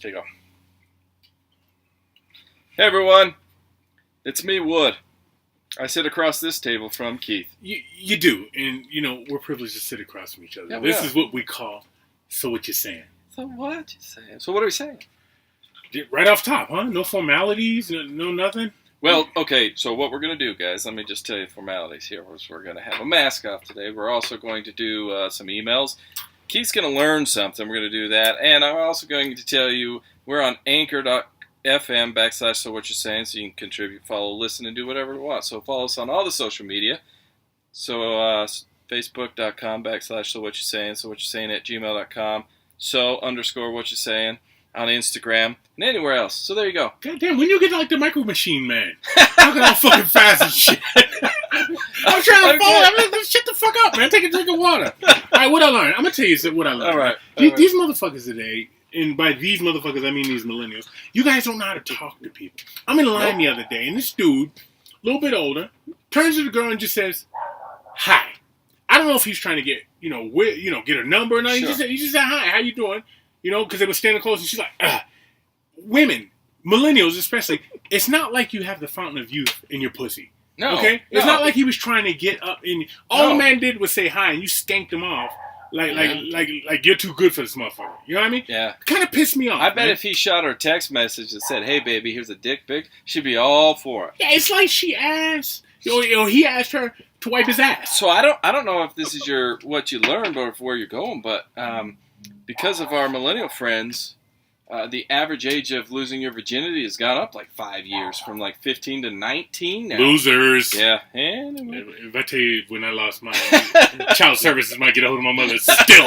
There you go. Hey everyone, it's me, Wood. I sit across this table from Keith. You do, and we're privileged to sit across from each other. Yeah, this is what we call So What You Saying. So what you saying? So what are we saying? Right off top, huh? No formalities, no nothing. Well, okay, so what we're going to do, guys, let me just tell you formalities here. We're going to have a mask off today. We're also going to do some emails. Keith's going to learn something. We're going to do that. And I'm also going to tell you we're on anchor.fm/SoWhutChuSayin, so you can contribute, follow, listen, and do whatever you want. So follow us on all the social media. So Facebook.com/SoWhutChuSayin, SoWhutChuSayin@gmail.com, So_what you saying on Instagram, and anywhere else. So there you go. God damn, when you get like the Micro Machine Man, talking all fucking fast and shit. I'm trying to follow. I'm like, shut the fuck up, man. Take a drink of water. All right, what I learned. I'm going to tell you what I learned. All right. These motherfuckers today, and by these motherfuckers, I mean these millennials, you guys don't know how to talk to people. I'm in line the other day, and this dude, a little bit older, turns to the girl and just says, hi. I don't know if he's trying to get, get her number or nothing. Sure. He just said, hi, how you doing? Because they were standing close, and she's like, women, millennials especially, it's not like you have the fountain of youth in your pussy. No. Okay? It's not like he was trying to get up in. All the man did was say hi, and you skanked him off like you're too good for this motherfucker. You know what I mean? Yeah. It kind of pissed me off. I bet if he shot her a text message that said, hey, baby, here's a dick pic, she'd be all for it. Yeah, it's like she asked, he asked her to wipe his ass. So I don't know if this is what you learned or where you're going, but because of our millennial friends, the average age of losing your virginity has gone up like 5 years, from like 15 to 19 now. Losers. Yeah. Anyway. If I tell you when I lost mine, child services might get a hold of my mother still.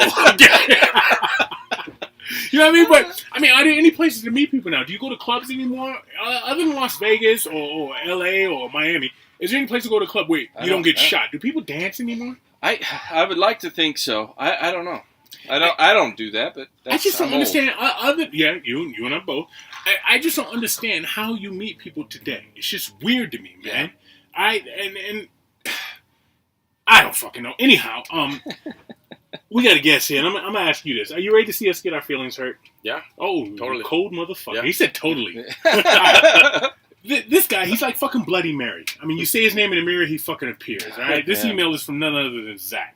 You know what I mean? But, are there any places to meet people now? Do you go to clubs anymore? Other than Las Vegas or L.A. or Miami, is there any place to go to a club where you don't get shot? Do people dance anymore? I would like to think so. I don't know. I don't do that, but I just don't understand. You and I both. I just don't understand how you meet people today. It's just weird to me, man. Yeah. I don't fucking know. Anyhow, we got a guest here, and I'm gonna ask you this: are you ready to see us get our feelings hurt? Yeah. Oh, totally. Cold motherfucker. Yeah. He said totally. This guy, he's like fucking Bloody Mary. You say his name in the mirror, he fucking appears. All right. This email is from none other than Zach.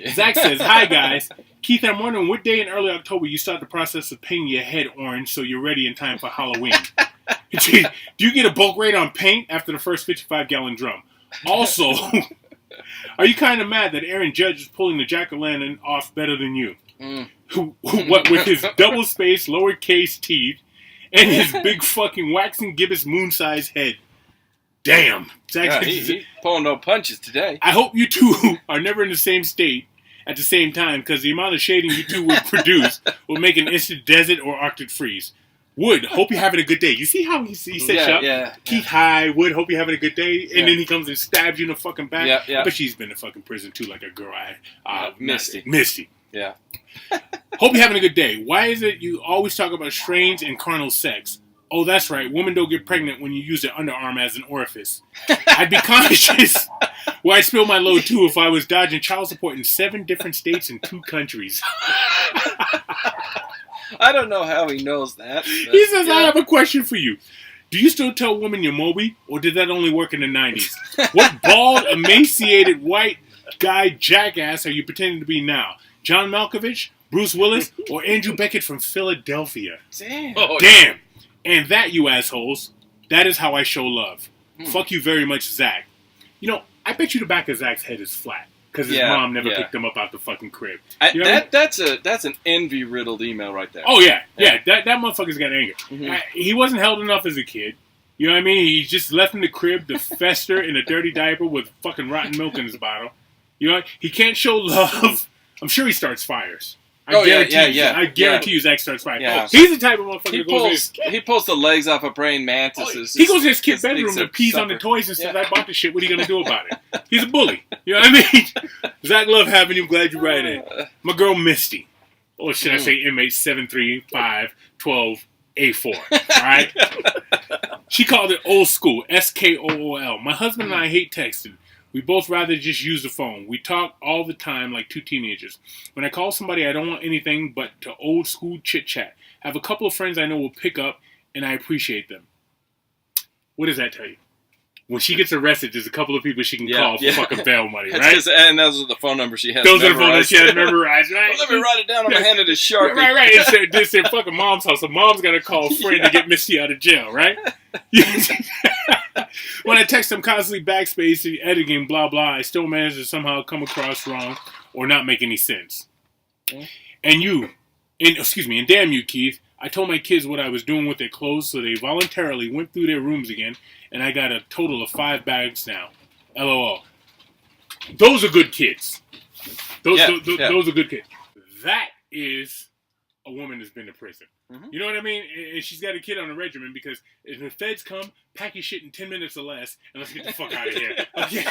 Zach says, hi guys. Keith, I'm wondering what day in early October you start the process of painting your head orange so you're ready in time for Halloween. Do you get a bulk rate on paint after the first 55-gallon drum? Also, are you kind of mad that Aaron Judge is pulling the jack-o'-lantern off better than you? What with his double-spaced lowercase teeth and his big fucking waxing gibbous moon-sized head? Damn. Zach, he's pulling no punches today. I hope you two are never in the same state at the same time, because the amount of shading you two would produce will make an instant desert or Arctic freeze. Wood, hope you're having a good day. You see how he sets up? Yeah. Keith, hi. Wood, hope you're having a good day. And then he comes and stabs you in the fucking back. Yeah. But she's been in fucking prison too, like a girl. Misty. Yeah. Hope you're having a good day. Why is it you always talk about strange and carnal sex? Oh, that's right. Women don't get pregnant when you use their underarm as an orifice. I'd be conscious where I'd spill my load, too, if I was dodging child support in 7 different states and 2 countries. I don't know how he knows that. He says, I have a question for you. Do you still tell women you're Moby, or did that only work in the 90s? What bald, emaciated, white guy jackass are you pretending to be now? John Malkovich, Bruce Willis, or Andrew Beckett from Philadelphia? Damn. Damn. And that, you assholes, that is how I show love. Fuck you very much, Zach. I bet you the back of Zach's head is flat because his mom never picked him up out the fucking crib. That's an envy-riddled email right there. Oh, yeah. That motherfucker's got anger. Mm-hmm. He wasn't held enough as a kid. You know what I mean? He just left in the crib to fester in a dirty diaper with fucking rotten milk in his bottle. He can't show love. I'm sure he starts fires. I guarantee you Zach starts fires. Yeah. He's the type of motherfucker he pulls the legs off of praying mantises. He goes in his kid's bedroom and pees on the toys and says, I bought the shit. What are you going to do about it? He's a bully. You know what I mean? Zach, love having you. Glad you're right in. My girl, Misty. Or should I say inmate 73512A4. All right? She called it old school. SKOOL. My husband and I hate texting. We both rather just use the phone. We talk all the time like two teenagers. When I call somebody, I don't want anything but to old school chit chat. I have a couple of friends I know will pick up, and I appreciate them. What does that tell you? When she gets arrested, there's a couple of people she can call for fucking bail money, right? And those are the phone numbers she has Those memorized. are the phone numbers she has memorized, right? Well, let me write it down on my hand at a Sharpie. Right. It's their fucking mom's house. So mom's got to call a friend to get Misty out of jail, right? When I text, I'm constantly backspacing, editing, blah, blah. I still manage to somehow come across wrong or not make any sense. And damn you, Keith. I told my kids what I was doing with their clothes, so they voluntarily went through their rooms again, and I got a total of 5 bags now. LOL. Those are good kids. Those are good kids. That is a woman that's been to prison. Mm-hmm. You know what I mean? And she's got a kid on a regimen because if the feds come, pack your shit in 10 minutes or less, and let's get the fuck out of here. Okay?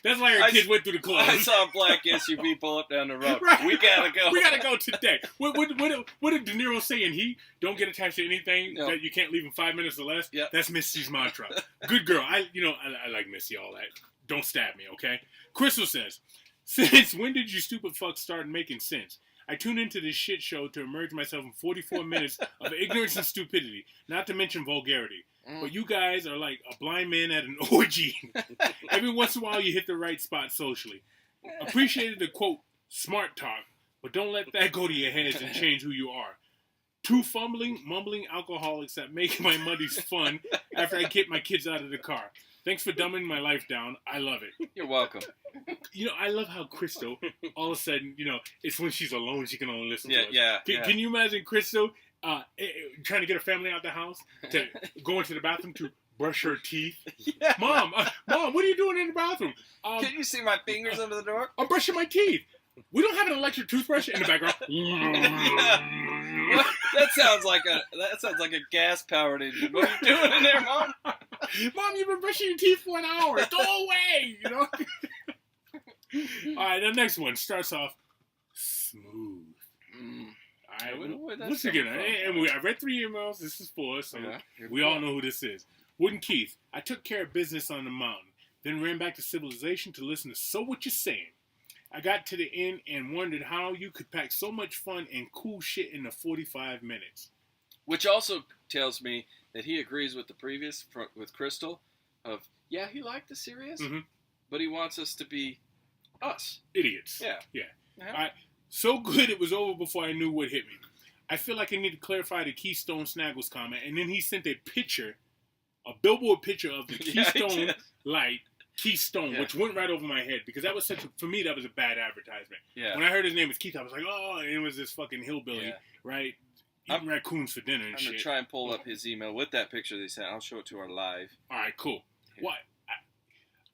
That's why her kid went through the clothes. I saw a black SUV pull up down the road. Right. We gotta go. We gotta go today. What did De Niro say in Heat? Don't get attached to anything that you can't leave in 5 minutes or less. Yep. That's Misty's mantra. Good girl. I like Misty, all that. Don't stab me, okay? Crystal says, since when did you stupid fucks start making sense? I tuned into this shit show to immerse myself in 44 minutes of ignorance and stupidity, not to mention vulgarity. But you guys are like a blind man at an orgy. Every once in a while you hit the right spot socially. Appreciated the, quote, smart talk, but don't let that go to your heads and change who you are. Two mumbling alcoholics that make my Mondays fun after I get my kids out of the car. Thanks for dumbing my life down. I love it. You're welcome. I love how Crystal, all of a sudden, it's when she's alone she can only listen to us. Yeah. Can you imagine Crystal trying to get her family out the house to go into the bathroom to brush her teeth? Yeah. Mom, what are you doing in the bathroom? Can you see my fingers under the door? I'm brushing my teeth. We don't have an electric toothbrush in the background. That sounds like a gas-powered engine. What are you doing in there, Mom? Mom, you've been brushing your teeth for an hour. Go away, All right, the next one starts off smooth. All right, let's begin. I read 3 emails. This is 4, so we all know who this is. Wooden Keith, I took care of business on the mountain, then ran back to civilization to listen to So What You Saying. I got to the end and wondered how you could pack so much fun and cool shit into 45 minutes. Which also tells me that he agrees with the previous, with Crystal, of, he liked the series, but he wants us to be us. Idiots. Yeah. Uh-huh. All right. So good it was over before I knew what hit me. I feel like I need to clarify the Keystone Snaggles comment, and then he sent a billboard picture of the Keystone light, Keystone, which went right over my head, because that was for me, that was a bad advertisement. Yeah. When I heard his name was Keith, I was like, oh, and it was this fucking hillbilly, right? Eating raccoons for dinner and shit. I'm going to try and pull up his email with that picture they sent. I'll show it to our live. All right, cool. What?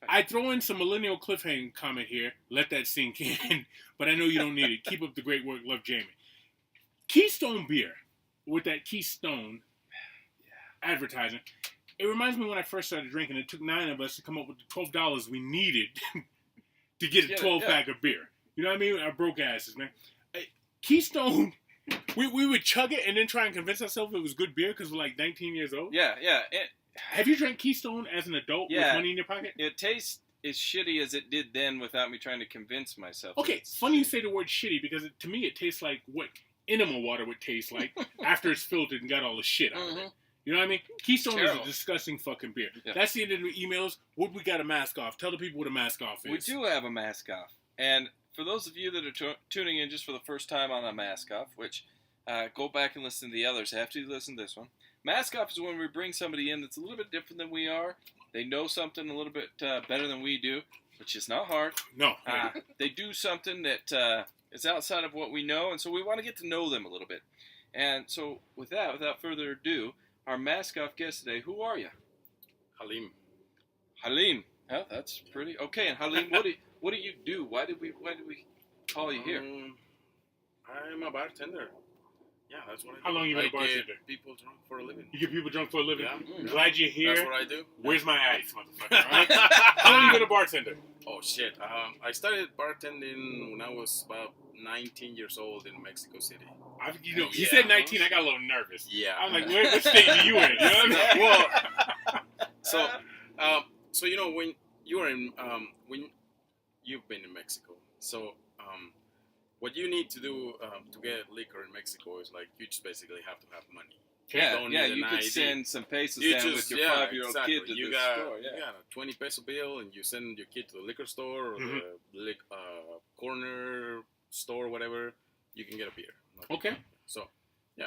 I throw in some millennial cliffhanger comment here. Let that sink in. But I know you don't need it. Keep up the great work. Love, Jamie. Keystone beer with that Keystone advertising. It reminds me when I first started drinking. It took 9 of us to come up with the $12 we needed to get a 12-pack of beer. You know what I mean? Our broke asses, man. Keystone, we would chug it and then try and convince ourselves it was good beer because we're like 19 years old. Yeah. Have you drank Keystone as an adult with money in your pocket? It tastes as shitty as it did then without me trying to convince myself. Okay, funny you say the word shitty because to me it tastes like what enema water would taste like after it's filtered and got all the shit out of it. You know what I mean? Keystone is a disgusting fucking beer. Yeah. That's the end of the emails. Would we got a mask off? Tell the people what a mask off is. We do have a mask off. And for those of you that are tuning in just for the first time on a mask off, which go back and listen to the others after you listen to this one. Mask off is when we bring somebody in that's a little bit different than we are. They know something a little bit better than we do, which is not hard. No. They do something that is outside of what we know, and so we want to get to know them a little bit. And so with that, without further ado, our mask off guest today, who are you? Halim. Halim. Oh, that's pretty. Okay, and Halim, what do you do? Why did we call you here? I'm a bartender. Yeah, that's what I do. How long you been a bartender? Get people drunk for a living. You get people drunk for a living? Yeah. Glad you're here. That's what I do. Where's my ice, motherfucker? All right? How long you been a bartender? Oh, shit. I started bartending when I was about 19 years old in Mexico City. You said 19, I got a little nervous. Yeah. I'm like, what state are you in? You know what I mean? Well, so when you are in when you've been in Mexico, so what you need to do to get liquor in Mexico is like you just basically have to have money. You could send some pesos down with your 5-year-old kid to the store. You got a 20 peso bill, and you send your kid to the liquor store or the corner store, whatever. You can get a beer. Okay. So, yeah.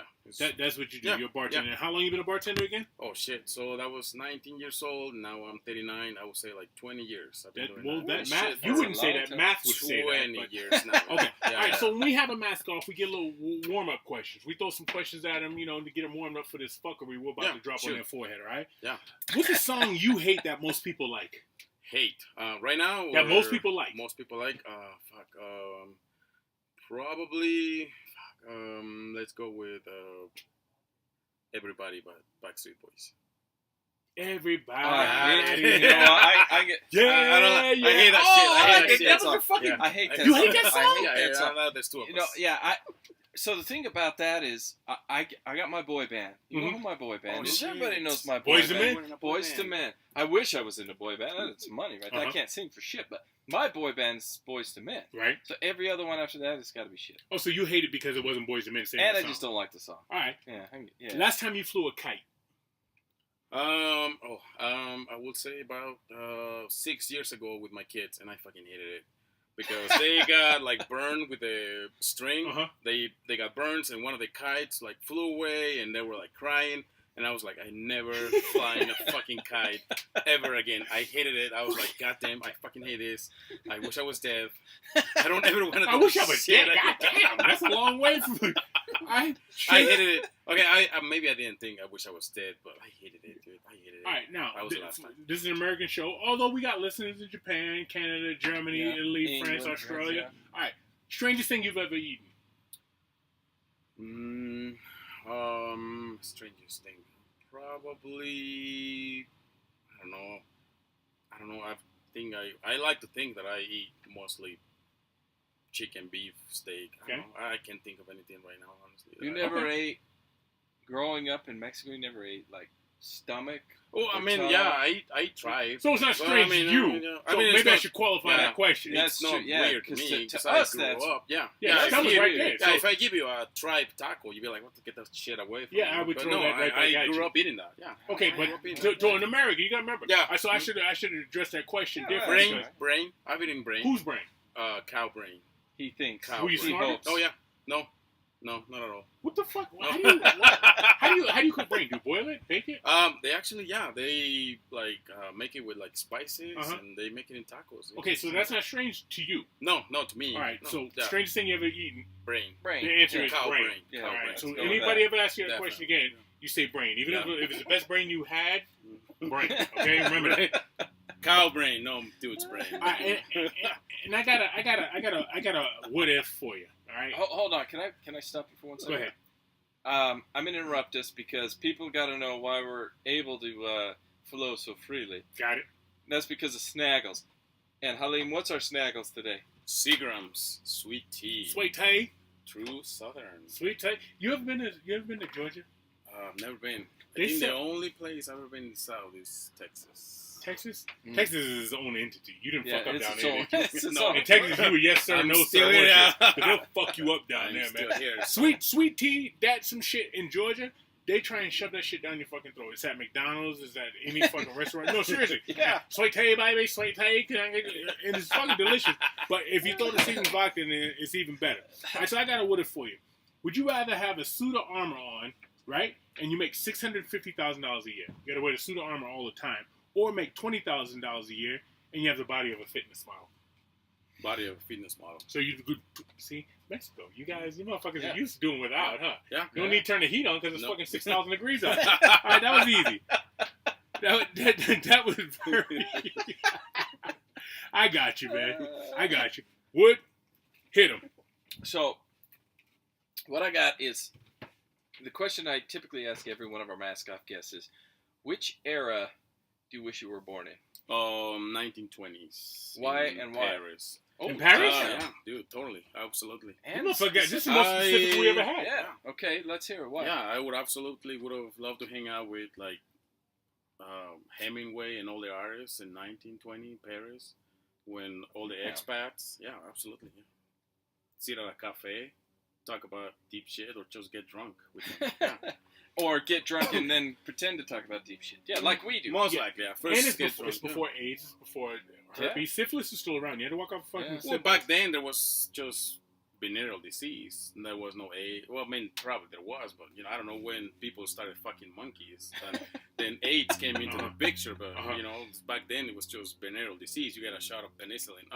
That's what you do. Yeah, You're a bartender. yeah. How long you been a bartender again? Oh, shit. So that was 19 years old. Now I'm 39. I would say like 20 years. I've been doing that. Math, Shit, you for wouldn't a say long that. time. Math would say that. 20 years now. Okay. Yeah, All right. So when we have a mask off, we get a little warm-up questions. We throw some questions at them, to get them warmed up for this fuckery we're about to drop on their forehead, all right? Yeah. What's a song you hate that most people like? Hate. Right now? That most people like. Most people like? Probably... let's go with Everybody by Backstreet Boys. Everybody. I get. I hate that shit. That song. Yeah. I hate that. You song. hate that song? I hate that song. There's two of us. So the thing about that is, I got my boy band. You know who my boy band is? shit. Everybody knows my boy Boys to band. Men? Boys to Men. I wish I was in a boy band. That's money, right? I can't sing for shit, but my boy band's Boys to Men. Right. So every other one after that has got to be shit. Oh, so you hate it because it wasn't Boys and Men singing And the I song. just don't like the song. All right. Yeah. Last time you flew a kite? I would say about 6 years ago with my kids, and I fucking hated it because they got like burned with a string. They got burns, and one of the kites like flew away, and they were like crying. And I was like, I never flying a fucking kite ever again. I hated it. I was like, God damn, I fucking hate this. I wish I was dead. I don't ever want to. I wish I was dead. God damn, that's a long way from. I hated it. Okay, I maybe I didn't think I wish I was dead, but I hated it, dude. I hated it. All right, now last time. This is an American show. Although we got listeners in Japan, Canada, Germany, Italy, England, France, Australia. All right, strangest thing you've ever eaten? Strangest thing. Probably, I don't know. I like to think that I eat mostly chicken, beef, steak. Okay. I can't think of anything right now, honestly. You never ate, growing up in Mexico, you never ate like stomach? Oh, I mean, yeah, I tried. So it's not strange to you. So maybe I should qualify that question. It's not weird to me to because us, I grew that's up. Yeah, stomach's right there. Yeah, if I give you a tribe taco, you'd be like, "What to get that shit away from?" Yeah, I would throw that right back at you. I grew up eating that. Yeah. Okay, but to an American, you gotta remember. Yeah. So I should address that question differently. Brain. I've eaten brain. Whose brain? Cow brain. He thinks. Cow Who you brain. snorted? Oh yeah. No, not at all. What the fuck? How do you cook brain? Do you boil it, bake it? They actually, they like make it with like spices and they make it in tacos. Okay, so that's not strange to you. No, to me. All right, no, so strangest thing you ever eaten? Brain. The answer is cow brain. brain. All Cow right, brain. so Let's go anybody with ever ask you that question again, you say brain, even if it's the best brain you had. Brain. Okay, remember that. Cow brain. No, dude's brain. And I got a what if for you. All right. Hold on. Can I stop you for 1 second? Go ahead. I'm going to interrupt us because people got to know why we're able to flow so freely. Got it. That's because of Snaggles. And Halim, what's our Snaggles today? Seagram's sweet tea. Sweet tea. True Southern. Sweet tea. You ever been to Georgia? I've never been. I think the only place I've ever been in the South is Texas. Texas? Texas is its own entity. You didn't fuck up down there. No, in Texas, you were yes sir, no sir. Here. They'll fuck you up down there, man. Here. Sweet tea, that's some shit in Georgia. They try and shove that shit down your fucking throat. It's at McDonald's. It's at any fucking restaurant. No, seriously. Yeah. Sweet tea, baby. Sweet tea. And it's fucking delicious. But if you throw the seasoned vodka in it, it's even better. All right, so I got a what if for you. Would you rather have a suit of armor on, right, and you make $650,000 a year? You got to wear the suit of armor all the time. Or make $20,000 a year, and you have the body of a fitness model. Body of a fitness model. So you see Mexico. You guys, you motherfuckers are used to doing without, huh? Yeah. You don't need to turn the heat on because it's fucking 6,000 degrees out. All right, that was easy. That was very. I got you, man. I got you. Wood, hit him. So, what I got is the question I typically ask every one of our mask-off guests is, which era do you wish you were born in? 1920s. Why and why? Paris. Oh, in Paris? Yeah, dude, totally, absolutely. And this is the most specific we ever had. Yeah. Okay, let's hear it. Why? Yeah, I would have loved to hang out with like Hemingway and all the artists in 1920 Paris, when all the expats, absolutely, sit at a cafe, talk about deep shit, or just get drunk with them. Yeah. Or get drunk and then pretend to talk about deep shit. Yeah, like we do. Most likely, yeah. First, and it's before AIDS, it's before herpes. Syphilis is still around. You had to walk off fucking syphilis. Well, back then there was just venereal disease. And there was no AIDS. Well, I mean, probably there was, but I don't know when people started fucking monkeys. And then AIDS came into the picture, but back then it was just venereal disease. You get a shot of penicillin.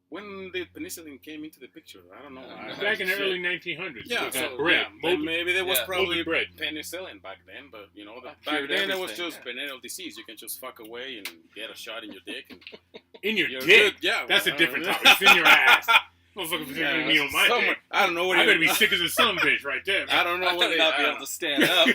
When the penicillin came into the picture, I don't know. Back in the early 1900s. Yeah, so bread. Maybe there was probably bread. penicillin back then, but back then it was just venereal disease. You can just fuck away and get a shot in your dick. And in your dick? Good. Yeah, that's a different topic. It's in your ass. Motherfucker particularly me on my dick. I don't know what I better be sick as a son bitch right there. Man. I don't know what I not be able to stand up.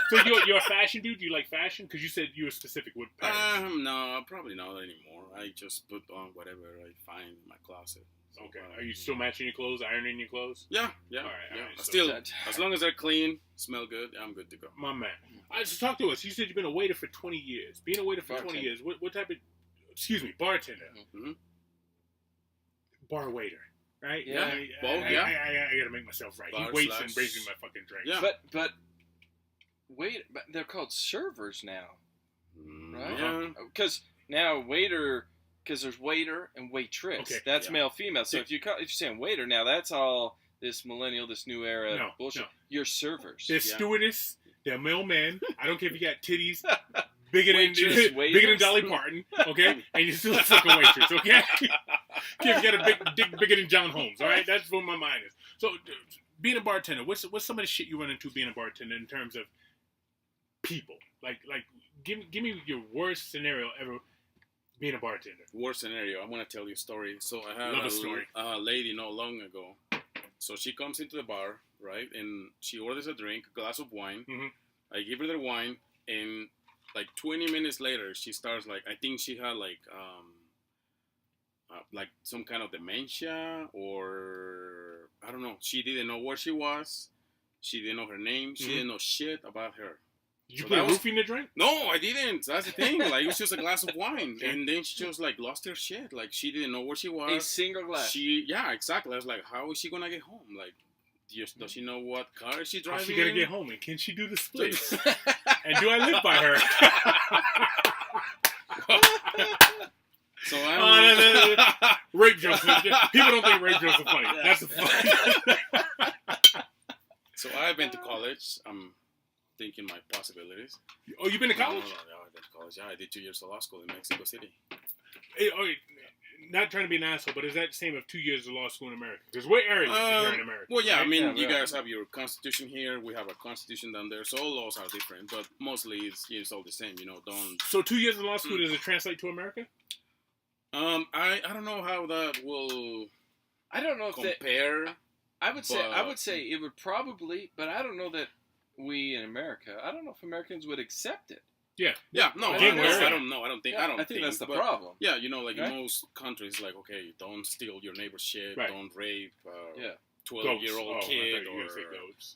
So you're a fashion dude? Do you like fashion? Because you said you were specific with patterns. No, probably not anymore. I just put on whatever I find in my closet. So, okay. Are you still matching your clothes, ironing your clothes? Yeah. All right. Still, as long as they're clean, smell good, I'm good to go. My man. Just talk to us. You said you've been a waiter for 20 years. Being a waiter for 20 years, what type of, bartender. Mm-hmm. Bar waiter. Right? Yeah. I gotta make myself right. Bar he waits and brings me my fucking drink. Yeah. But they're called servers now, right? Yeah. Because now waiter, because there's waiter and waitress. Okay. That's male female. So if you're saying waiter now, that's all this millennial, this new era bullshit. No. You're servers. They're stewardess. They're mailman. I don't care if you got titties. Bigger than Dolly Parton, okay? And you're still a fucking waitress, okay? If you got a big dick bigger than John Holmes, all right? That's what my mind is. So, being a bartender, what's some of the shit you run into being a bartender in terms of people? Like, give me your worst scenario ever being a bartender. Worst scenario. I'm gonna tell you a story. So I had a lady not long ago. So she comes into the bar, right, and she orders a drink, a glass of wine. Mm-hmm. I give her the wine, and like 20 minutes later, she starts I think she had like some kind of dementia, or I don't know. She didn't know where she was. She didn't know her name. She didn't know shit about her. Did you put a roofie in the drink? No, I didn't. That's the thing. It was just a glass of wine, and then she just lost her shit. She didn't know where she was. A single glass. Yeah, exactly. I was like, how is she gonna get home? Does she know what car is she driving? How's she gonna get home, and can she do the splits? And do I live by her? So I rape jokes. People don't think rape jokes are funny. That's funny. So I've been to college. I'm thinking my possibilities. Oh, you've been to college? No, I've been to college. Yeah, I did 2 years of law school in Mexico City. Hey, not trying to be an asshole, but is that the same of 2 years of law school in America? Because we're arrogant here in America. Well, yeah, right? I mean, you guys have your constitution here. We have a constitution down there. So all laws are different, but mostly it's all the same. So 2 years of law school, does it translate to America? I don't know how that will. I don't know if compare. I would say it would probably, but I don't know that we in America. I don't know if Americans would accept it. Yeah. No, I don't know. I think that's the problem. Yeah, in most countries, okay, don't steal your neighbor's shit, don't rape 12-year-old kid, or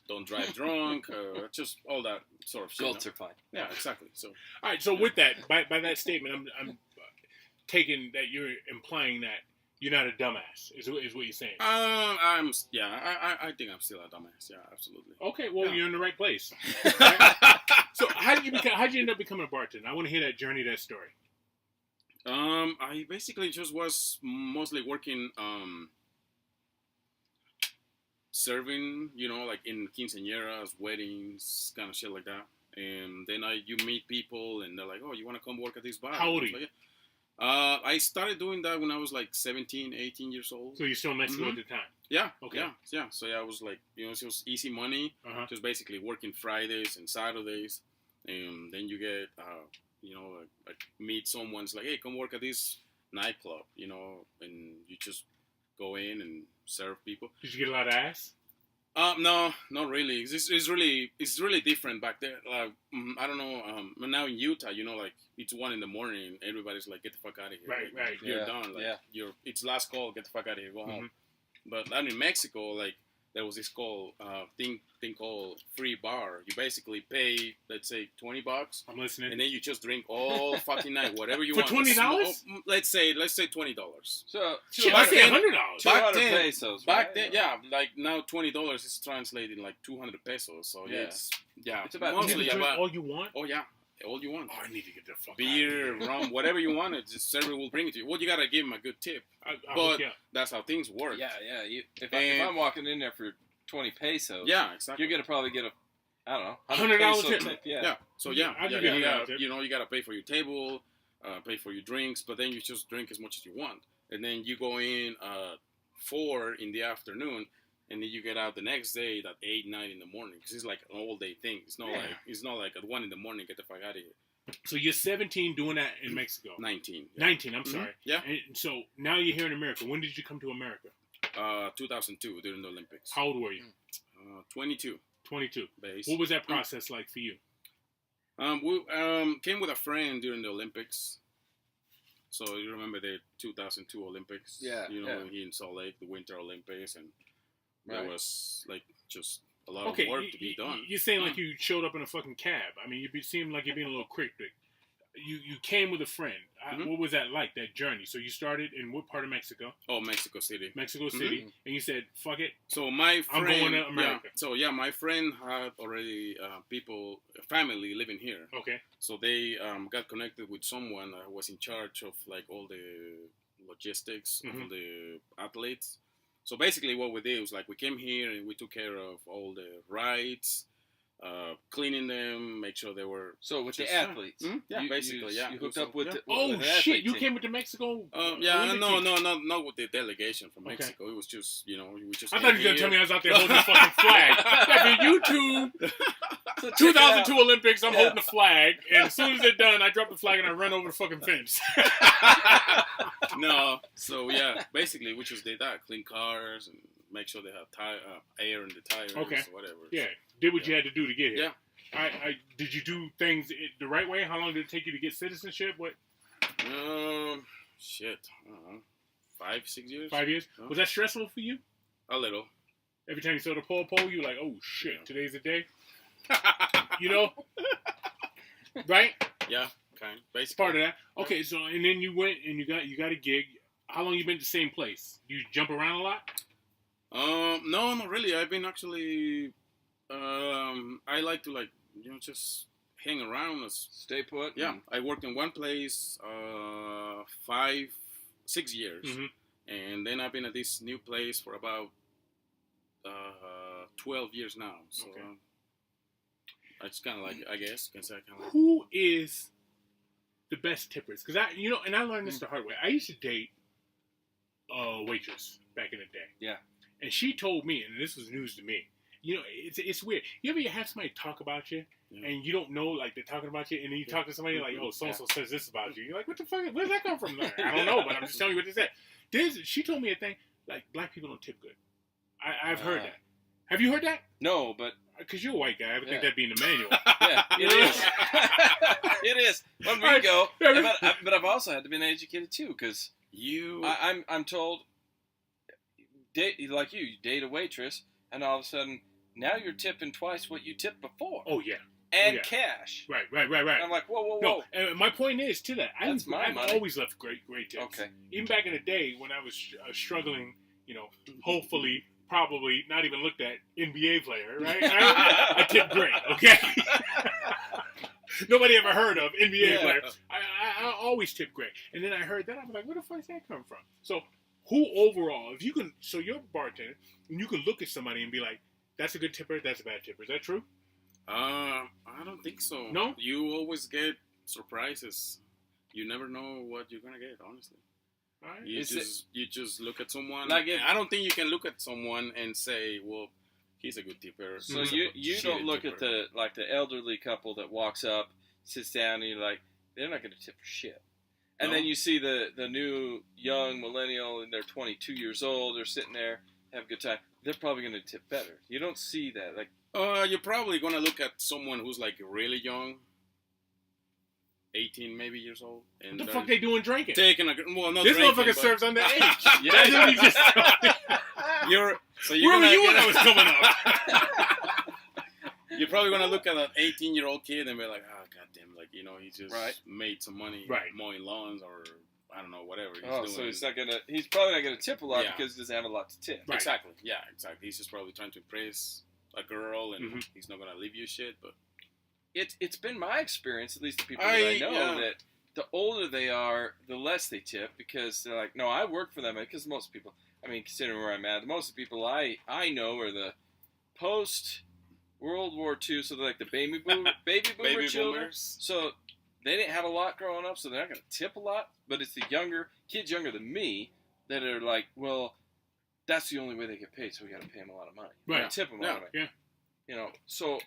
don't drive drunk, just all that sort of shit. Goats are fine. Yeah, exactly. So, all right. So with that, by that statement, I'm taking that you're implying that you're not a dumbass. Is what you're saying? I think I'm still a dumbass. Yeah, absolutely. Okay, well, you're in the right place. So how did you end up becoming a bartender? I want to hear that journey, that story. I basically just was mostly working, serving, in quinceañeras, weddings, kind of shit like that. And then you meet people, and they're like, "Oh, you want to come work at this bar?" How old are you? I started doing that when I was 17, 18 years old. So you're still in Mexico at the time? Yeah. Okay. Yeah. So I was it was easy money. Just basically working Fridays and Saturdays. And then you get, meet someone. It's like, hey, come work at this nightclub, and you just go in and serve people. Did you get a lot of ass? No, not really. It's really different back there. I don't know. Now in Utah, it's 1 a.m. and everybody's like, get the fuck out of here. Right. You're done. It's last call. Get the fuck out of here. Go home. But out in Mexico, there was this thing called free bar. You basically pay, let's say, $20. I'm listening. And then you just drink all fucking night, whatever you For want. $20? Let's say $20. So Shit, I say $100. Back 200 then, pesos. back right? then, yeah, like now $20 is translated like 200 pesos. So Yeah. it's about mostly You can drink about all you want? oh yeah, all you want. Oh, I need to get the fuck Beer, out of here. rum, whatever you want, it just server will bring it to you. Well, you gotta give them a good tip, I'll but hook you up. that's how things work. Yeah. If I'm walking in there for 20 pesos, Yeah, exactly. you're gonna probably get I don't know, $100 peso tip. Yeah. So yeah, I'll give yeah, you you $100 gotta, tip. you gotta pay for your table, pay for your drinks, but then you just drink as much as you want, and then you go in 4 in the afternoon, and then you get out the next day at 8, 9 in the morning, because it's like an all day thing. It's not like at 1 in the morning get the fuck out of here. So you're 17 doing that in Mexico. 19. Yeah. 19, I'm sorry. Yeah. And so now you're here in America. When did you come to America? 2002 during the Olympics. How old were you? 22. 22. Base. What was that process like for you? We came with a friend during the Olympics. So you remember the 2002 Olympics? Yeah, here in Salt Lake, the Winter Olympics, and there Right. was like just a lot Okay, of work to be done. You're saying like you showed up in a fucking cab. I mean, you seem like you're being a little cryptic. You came with a friend. What was that like, that journey? So you started in what part of Mexico? Oh, Mexico City. Mexico City. And you said, fuck it. So my friend, I'm going to America. Yeah, so yeah, my friend had already family living here. Okay. So they got connected with someone that was in charge of like all the logistics of the athletes. So basically what we did was like we came here and we took care of all the rides, cleaning them, make sure they were... So with just- the athletes. Yeah, basically, yeah. You hooked up with the Oh, with the shit. athlete You team. came with the Mexico? yeah, Olympic no, team? not with the delegation from Okay. Mexico. It was just, we just... I thought you were going to tell me I was out there holding the fucking flag. Like in YouTube, So check it 2002 out. Olympics, I'm holding the flag, and as soon as they're done, I drop the flag and I run over the fucking fence. No, so yeah, basically we just did that. Clean cars and make sure they have air in the tires or whatever. Yeah, did what you had to do to get here. Yeah. Did you do things the right way? How long did it take you to get citizenship? What? Shit, I don't know, 5, 6 years. 5 years? Oh. Was that stressful for you? A little. Every time you saw the pole, you were like, oh shit, today's the day. Right? Yeah, kind. Basically. Part of that. Okay, so and then you went and you got a gig. How long you been at the same place? You jump around a lot? No, not really. I've been actually. I like to just hang around. Stay put. Yeah, I worked in one place 5, 6 years, and then I've been at this new place for about 12 years now. So it's kind of like, I guess, can say kind of. Who is the best tippers? Because and I learned this the hard way. I used to date a waitress back in the day. Yeah. And she told me, and this was news to me. It's weird. You ever have somebody talk about you, and you don't know, like, they're talking about you, and then you talk to somebody like, oh, so-and-so says this about you. You're like, what the fuck? Where did that come from? Like, I don't know, but I'm just telling you what they said. She told me a thing, like, black people don't tip good. I've heard that. Have you heard that? No, but... Because you're a white guy. I would think that'd be in the manual. Yeah, it is. It is. When we go, but I've also had to be educated too, because I'm told, like you date a waitress, and all of a sudden now you're tipping twice what you tipped before. Oh yeah. And cash. Right. I'm like, whoa. No, and my point is to that. I've money. always left great tips. Okay. Even back in the day when I was struggling, hopefully. Probably not even looked at NBA player, right? I tip great, okay? Nobody ever heard of NBA player. I always tip great. And then I heard that, I was like, where the fuck does that come from? So who overall, if you can, so you're a bartender, and you can look at somebody and be like, that's a good tipper, that's a bad tipper. Is that true? I don't think so. No? You always get surprises. You never know what you're going to get, honestly. Right. You just look at someone. Like I don't think you can look at someone and say, "Well, he's a good tipper." So you don't look at the elderly couple that walks up, sits down, and you're like, they're not going to tip for shit. And then you see the new young millennial, and they're 22 years old. They're sitting there, have a good time. They're probably going to tip better. You don't see that. Like, you're probably going to look at someone who's like really young. 18 maybe years old. And what the fuck they doing drinking? Taking a well, not this drinking, motherfucker but serves underage. Yeah. That's what he just you're Where were gonna you when get I was coming up? You're probably gonna look at an 18-year-old kid and be like, oh goddamn, like he just Right. made some money Right. mowing lawns or I don't know whatever he's Oh, doing. so he's probably not gonna tip a lot Yeah. because he doesn't have a lot to tip. Right. Exactly. Yeah, exactly. He's just probably trying to impress a girl, and Mhm. he's not gonna leave you shit. But It's been my experience, at least the people that I know, that the older they are, the less they tip because they're like, no, I work for them. Because most people, I mean, considering where I'm at, most of the people I know are the post World War II, so they're like the baby boomer children. boomers. So they didn't have a lot growing up, so they're not going to tip a lot. But it's the kids younger than me that are like, well, that's the only way they get paid, so we got to pay them a lot of money. We Right. gotta tip them a lot of money. Yeah. You know, so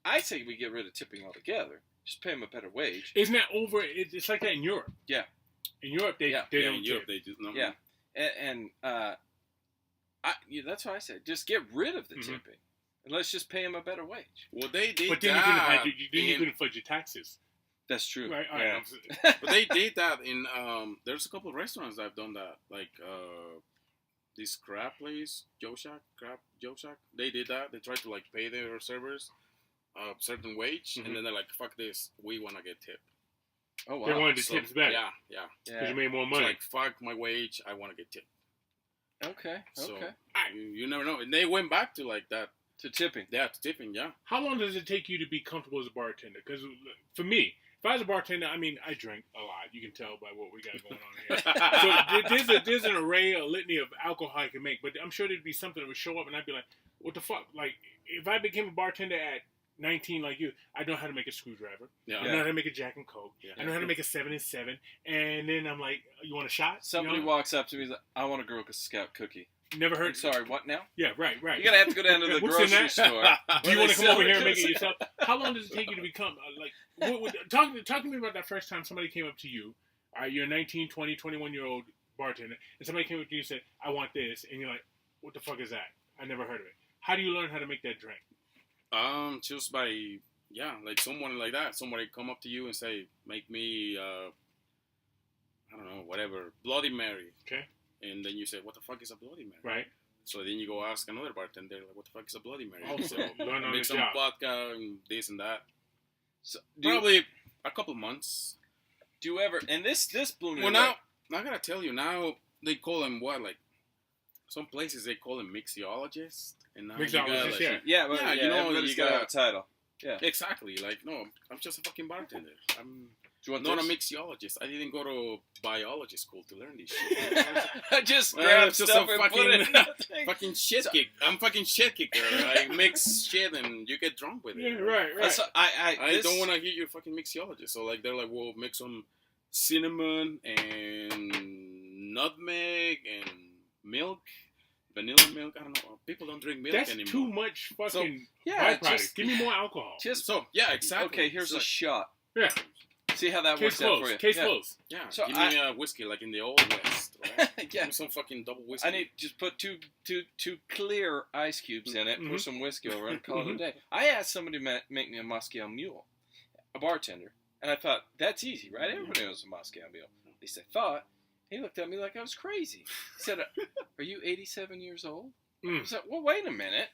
I say we get rid of tipping altogether. Just pay them a better wage. Isn't that over? It's like that in Europe. Yeah. In Europe, they don't in Europe tip. they just no. Yeah. That's why I said just get rid of the Mhm. tipping, and let's just pay them a better wage. Well, they did But then that. you couldn't fudge your taxes. That's true. Right. All Yeah. right. But they did that in there's a couple of restaurants that have done that, like this crab place, Joe Shack. They did that. They tried to like pay their servers a certain wage, Mhm. and then they're like, "Fuck this, we want to get tipped." Oh wow. They wanted the So, tips back Yeah. because you made more It's money. like, fuck my wage, I want to get tipped. Okay. So Okay. you never know, and they went back to like that. To tipping. Yeah, to tipping. Yeah. How long does it take you to be comfortable as a bartender? Because for me, if I was a bartender, I mean, I drink a lot. You can tell by what we got going on here. So there's an array, a litany of alcohol I can make, but I'm sure there'd be something that would show up, and I'd be like, what the fuck? Like, if I became a bartender at 19 like you, I know how to make a screwdriver. Yeah. I know how to make a Jack and Coke. Yeah. I know how to make a 7 and 7. And then I'm like, you want a shot? Somebody You know? walks up to me and says, I want a Girl Scout cookie. Never I'm heard. sorry, what now? Yeah, right. You're going to have to go down to the What's in grocery that? store. Do you where want they to come sell over here and Girl make it Scout. yourself? How long does it take you to become, talk to me about that first time somebody came up to you. All right, you're a 19, 20, 21-year-old bartender, and somebody came up to you and said, I want this. And you're like, what the fuck is that? I never heard of it. How do you learn how to make that drink? Just by like someone like that. Somebody come up to you and say, make me I don't know, whatever, Bloody Mary. Okay. And then you say, what the fuck is a Bloody Mary? Right. So then you go ask another bartender, like, what the fuck is a Bloody Mary? Oh, so learn on make the some job. vodka and this and that. So, Probably a couple months. do you ever, and this blew me Well, away. now I gotta tell you, now they call them what, like, some places they call them mixologists. And now Mixologist, you got, like, yeah. Yeah, but Yeah, yeah, you know, everybody's you got to have a got- title. Yeah. Exactly. Like, no, I'm just a fucking bartender. I'm Do you want not this? a mixologist. I didn't go to biology school to learn this shit. I just Well, grab it's just stuff a and put it in the thing. Fucking shit kick. I'm fucking shit kicker. I mix shit and you get drunk with it. Yeah, right. That's, I I don't want to hear you fucking mixologist. So like they're like, well, mix some cinnamon and nutmeg and milk, vanilla milk. I don't know. People don't drink milk That's anymore. too much fucking yeah, byproduct. just Give me more alcohol. just So yeah, exactly. okay. Here's So, a shot. Yeah. See how that Case works out for closed. you. Case yeah. closed. yeah. So Give me a whiskey like in the old west. Right? yeah. Give me some fucking double whiskey. I need just put two clear ice cubes in it, pour Mhm. some whiskey over it, and call it a day. I asked somebody to make me a Moscow Mule, a bartender, and I thought, that's easy, right? Everybody knows a Moscow Mule. At least I thought. He looked at me like I was crazy. He said, are you 87 years old? I said, well, wait a minute.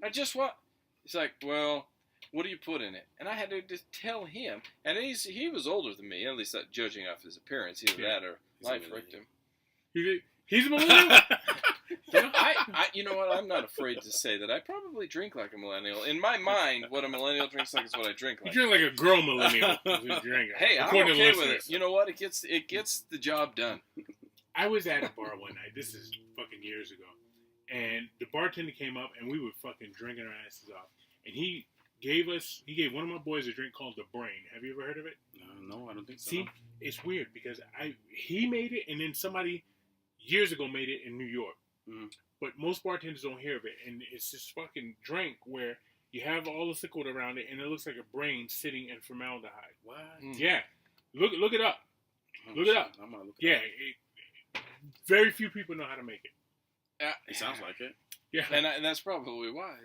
I just want... He's like, well, what do you put in it? And I had to just tell him. And he was older than me, at least judging off his appearance. Either that or He's a life millennial. victim. He's a millennial? You know what? I'm not afraid to say that I probably drink like a millennial. In my mind, what a millennial drinks like is what I drink You like. drink like a girl millennial. is what you drink. Hey, I'm According to okay with it. listeners. You know what? It gets the job done. I was at a bar one night. This is fucking years ago. And the bartender came up and we were fucking drinking our asses off. And he gave one of my boys a drink called the Brain. Have you ever heard of it? No, I don't think so. See, it's weird because he made it and then somebody years ago made it in New York. Mhm. But most bartenders don't hear of it. And it's this fucking drink where you have all the liquid around it and it looks like a brain sitting in formaldehyde. What? Yeah. Look it up. Look it up. I'm gonna look Yeah. Very few people know how to make it. It sounds like it. Yeah. And that's probably why.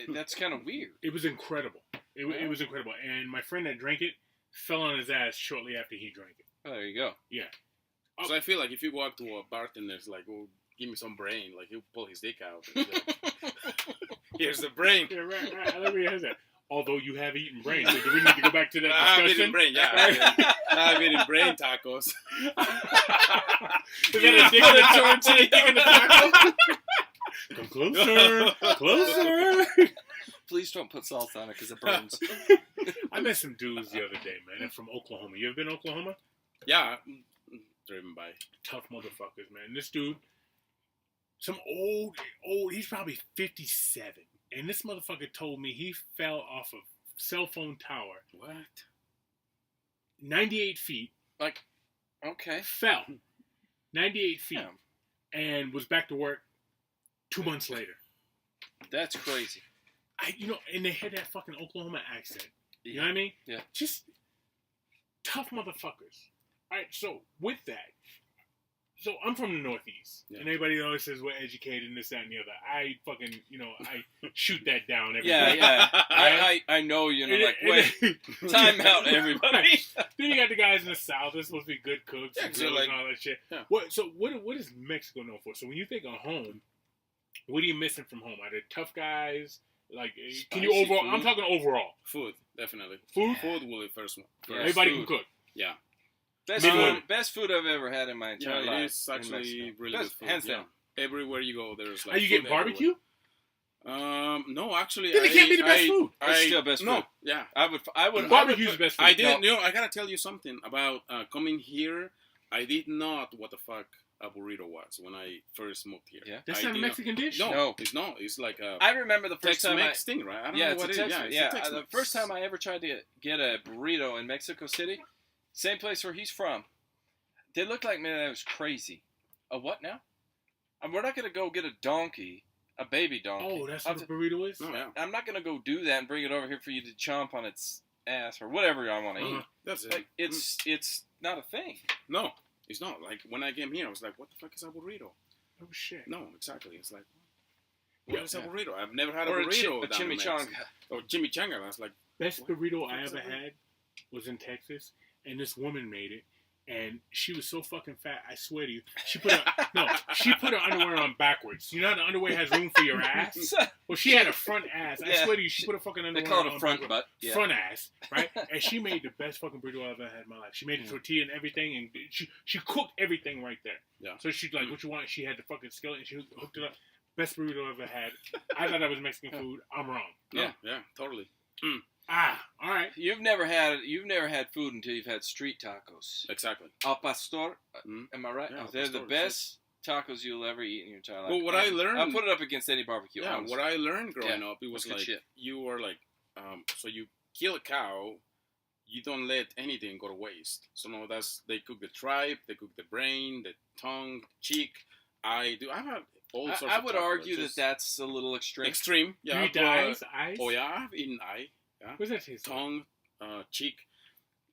That's kind of weird. It was incredible. It was incredible. And my friend that drank it fell on his ass shortly after he drank it. Oh, there you go. Yeah. So I feel like if you walk to a bartender, it's like, "Oh, give me some brain," like he'll pull his dick out. And like, here's the brain. Yeah, right. Let me hear that. Although you have eaten brain, so do we need to go back to that I've discussion? eaten brain, yeah. I've eaten brain tacos. Is that a dick in the torch? Dick in the taco? Come closer. Please don't put salt on it because it burns. I met some dudes the other day, man. They're from Oklahoma. You ever been to Oklahoma? Yeah, driven by Tough motherfuckers, man. This dude, some old, he's probably 57. And this motherfucker told me he fell off a cell phone tower. what? 98 feet. Like, okay. Fell. 98 feet. Yeah. And was back to work 2 months later. That's crazy. And they had that fucking Oklahoma accent. You know what I mean? Yeah. Just tough motherfuckers. All right, so with that, so I'm from the Northeast, and everybody always says we're educated and this, that, and the other. I fucking, I shoot that down every day. Yeah. I know, wait, time out, everybody. Then you got the guys in the South. They're supposed to be good cooks and so and all that shit. Yeah. What is Mexico known for? So when you think of home, what are you missing from home? Are there tough guys? Like, can you overall? Food. I'm talking overall. Food, definitely. Food? Food will be the first one. Yeah, Everybody food. can cook. Yeah. Best food I've ever had in my entire life. It is actually really good food. Hands down. Everywhere you go, there's like. Are you getting barbecue? No, actually, Then it can't be the best food. It's still best food. No, yeah. I would. Barbecue's the best food. I didn't know. I gotta tell you something about coming here. I did not what the fuck a burrito was when I first moved here. Yeah. That's I not a did Mexican dish? No, it's not. It's like a I remember the first time Tex-Mex thing, right? I don't yeah, know it's what a it is. Tex-Mex. Yeah, it's a The Tex-Mex. first time I ever tried to get a burrito in Mexico City, same place where he's from. They looked like, man, that was crazy. A what now? We're not going to go get a donkey, a baby donkey. Oh, that's what a burrito is? Oh, yeah. I'm not going to go do that and bring it over here for you to chomp on its ass or whatever I want to eat. That's it. Like, it's not a thing. No, it's not. Like, when I came here, I was like, what the fuck is a burrito? Oh, shit. No, exactly. It's like, what is a Yeah. burrito? I've never had a Or burrito. a down in chimichanga. Mexico. Or chimichanga. I was like, Best What? burrito I What's ever that? had was in Texas, and this woman made it, and she was so fucking fat, I swear to you, she put her underwear on backwards. You know how the underwear has room for your ass? Well, she had a front ass. I Yeah. swear to you, she put her fucking They underwear call it on a front backwards. butt. Yeah. Front ass, right? And she made the best fucking burrito I ever had in my life. She made the tortilla and everything, and she cooked everything right there. Yeah. So she's like, what you want? She had the fucking skillet, and she hooked it up. Best burrito I ever had. I thought that was Mexican food. I'm wrong. no, yeah, totally. All right. You've never had food until you've had street tacos. Exactly. Al pastor, Mm. am I right? Yeah, al They're the pastor, best tacos you'll ever eat in your entire life. Well, what I learned- I'll put it up against any barbecue. Yeah, honestly. what I learned growing up, it was That's good like shit. you were like, so you kill a cow, you don't let anything go to waste. So no, they cook the tripe, they cook the brain, the tongue, cheek. I have all sorts. I of would tacos, argue just that's a little extreme. extreme. Yeah, Three eyes. Oh yeah, I've eaten eye, What does that taste like? tongue, cheek.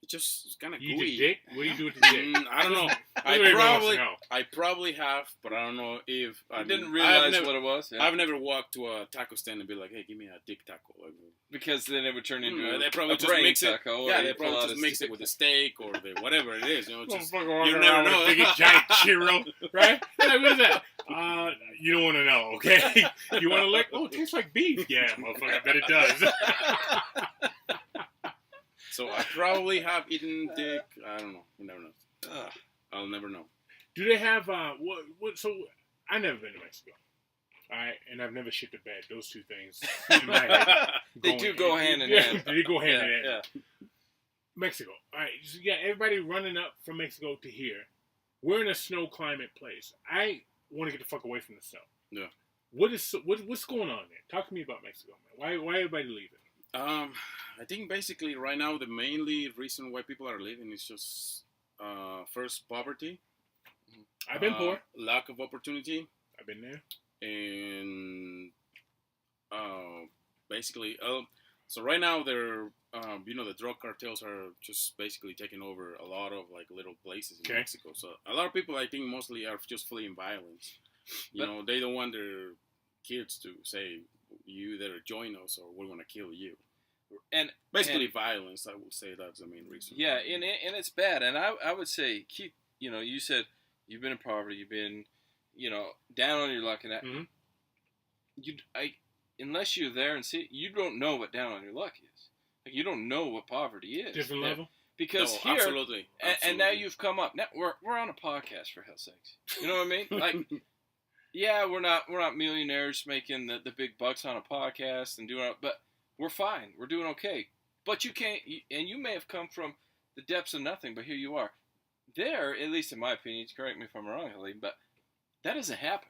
It's just kind of You eat gooey. the dick? What do you do with the dick? I don't know. Everybody wants to know. I probably have, but I don't know if I didn't realize what it was. Yeah. I've never walked to a taco stand and be like, "Hey, give me a dick taco." Like, Because then it would turn into they probably a just brain mix it. taco. or Yeah, you they pull out probably just a mix stick. it with a steak or the whatever it is. You know, just Motherfucker you walking never around know. with a big giant Chiro, right? Like, what is that? You don't want to know, okay? You want to lick? Oh, it tastes like beef. Yeah, motherfucker, I bet it does. So I probably have eaten dick. I don't know. You never know. Ugh. I'll never know. Do they have what? So I've never been to Mexico. All right, and I've never shit the bed. Those two things in my head. They do go hand in hand. They go hand in hand. Yeah. Mexico. All right, so yeah, everybody running up from Mexico to here. We're in a snow climate place. I want to get the fuck away from the snow. Yeah. What's going on there? Talk to me about Mexico, man. Why everybody leaving? I think basically right now the mainly reason why people are leaving is just first poverty. I've been poor. Lack of opportunity. I've been there. And basically, so right now they're, the drug cartels are just basically taking over a lot of like little places in Mexico. So a lot of people, I think, mostly are just fleeing violence. They don't want their kids to say, "You better join us, or we're gonna kill you." and basically violence. I would say that's the main reason. Yeah, and it's bad. And I would say keep. You said you've been in poverty. You've been, down on your luck, and that. Mm-hmm. Unless you're there and see, you don't know what down on your luck is. Like you don't know what poverty is. Different level. Because here, absolutely. And now you've come up. Now we're on a podcast, for hell's sakes. You know what I mean? Like, yeah, we're not millionaires making the big bucks on a podcast and doing it, but we're fine. We're doing okay. But you can't, and you may have come from the depths of nothing, but here you are. There, at least in my opinion, correct me if I'm wrong, Halim, but that doesn't happen.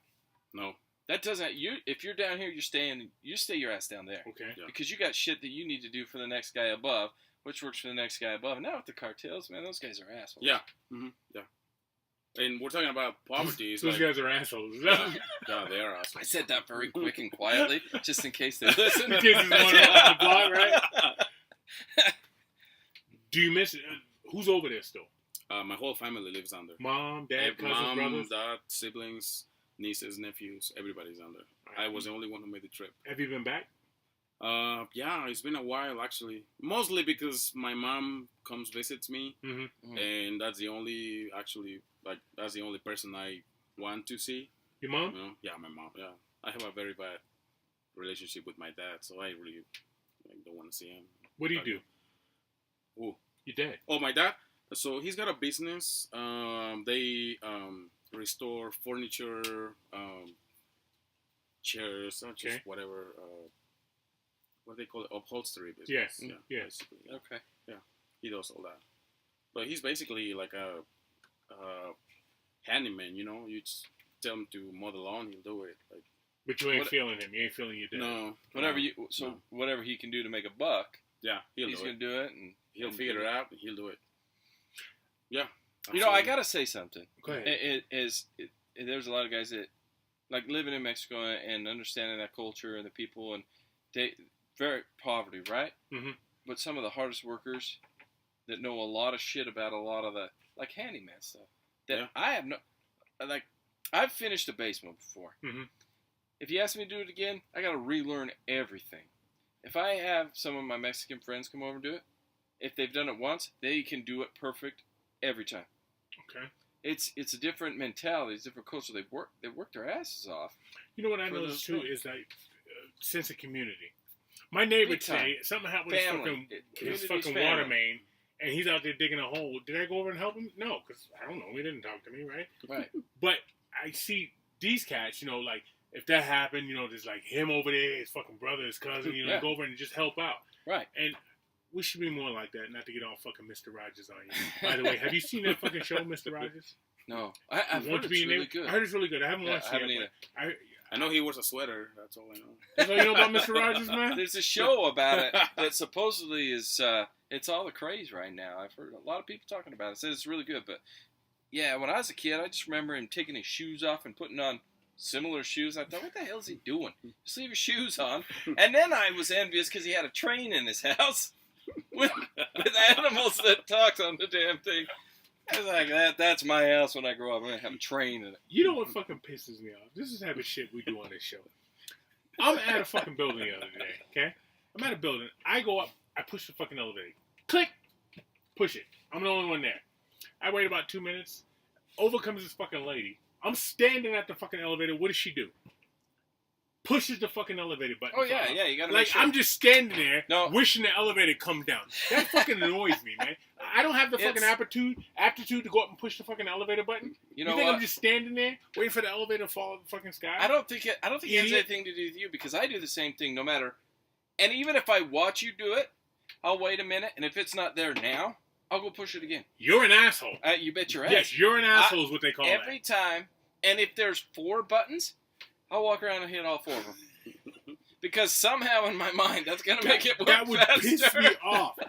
No. That doesn't. If you're down here, you stay your ass down there. Okay. Yeah. Because you got shit that you need to do for the next guy above, which works for the next guy above. Now with the cartels, man, those guys are assholes. Yeah. Mm-hmm. Yeah. And we're talking about poverty. Those guys are assholes. Yeah, they are assholes. I said that very quick and quietly, just in case they listen. In case there's one off the block, right? Do you miss it? Who's over there still? My whole family lives under. Mom, dad, cousins, Mom, brothers? dad, siblings, nieces, nephews. Everybody's under. Right. I was the only one who made the trip. Have you been back? Yeah, it's been a while actually. Mostly because my mom visits me, and that's the only person I want to see. Your mom? Yeah, my mom. Yeah, I have a very bad relationship with my dad, so I really don't want to see him. What do you do? Who? Your dad. Oh, my dad. So he's got a business. They restore furniture, chairs, just whatever. What they call it, upholstery business. Yes. Yeah. Yes. Basically, yeah. Okay. Yeah. He does all that. But he's basically like a handyman. You just tell him to mow the lawn, he'll do it. Like. But you ain't feeling him. You ain't feeling your dad. No. Whatever he can do to make a buck. Yeah, he's gonna do it, and he'll figure it out, and he'll do it. Yeah. Absolutely. I gotta say something. Go ahead. There's a lot of guys that like living in Mexico and understanding that culture and the people, and they very poverty, right? Mm-hmm. But some of the hardest workers that know a lot of shit about a lot of the like handyman stuff. That I have I've finished a basement before. Mm-hmm. If you ask me to do it again, I gotta relearn everything. If I have some of my Mexican friends come over and do it, if they've done it once, they can do it perfect every time. Okay. It's a different mentality, it's a different culture. They work their asses off. You know what I noticed too is like sense of community. My neighbor today, something happened with his fucking water main, and he's out there digging a hole. Did I go over and help him? No, because I don't know. He didn't talk to me, right? Right. But I see these cats, like. If that happened, there's like him over there, his fucking brother, his cousin, go over and just help out. Right. And we should be more like that, not to get all fucking Mr. Rogers on you. By the way, have you seen that fucking show, Mr. Rogers? No. I've heard it's really good. I heard it's really good. I haven't watched it yet. I know he wears a sweater. That's all I know. That's all you know about Mr. Rogers, man? There's a show about it that supposedly is, it's all the craze right now. I've heard a lot of people talking about it. It says it's really good. But, yeah, when I was a kid, I just remember him taking his shoes off and putting on similar shoes. I thought, what the hell is he doing? Just leave your shoes on. And then I was envious because he had a train in his house with animals that talked on the damn thing. I was like, that's my house when I grow up. I'm going to have a train in it. You know what fucking pisses me off? This is the type of shit we do on this show. I'm at a fucking building the other day, okay? I'm at a building. I go up. I push the fucking elevator. Click. Push it. I'm the only one there. I wait about 2 minutes. Over comes this fucking lady. I'm standing at the fucking elevator. What does she do? Pushes the fucking elevator button. Oh, yeah, you gotta make sure. I'm just standing there wishing the elevator come down. That fucking annoys me, man. I don't have the fucking aptitude to go up and push the fucking elevator button. You think I'm just standing there waiting for the elevator to fall out of the fucking sky? I don't think it has anything to do with you, because I do the same thing no matter. And even if I watch you do it, I'll wait a minute, and if it's not there now, I'll go push it again. You're an asshole. You bet your ass. Yes, you're an asshole is what they call it. Every time. And if there's 4 buttons, I'll walk around and hit all 4 of them. Because somehow in my mind, that's going to make it work faster. That would piss me off.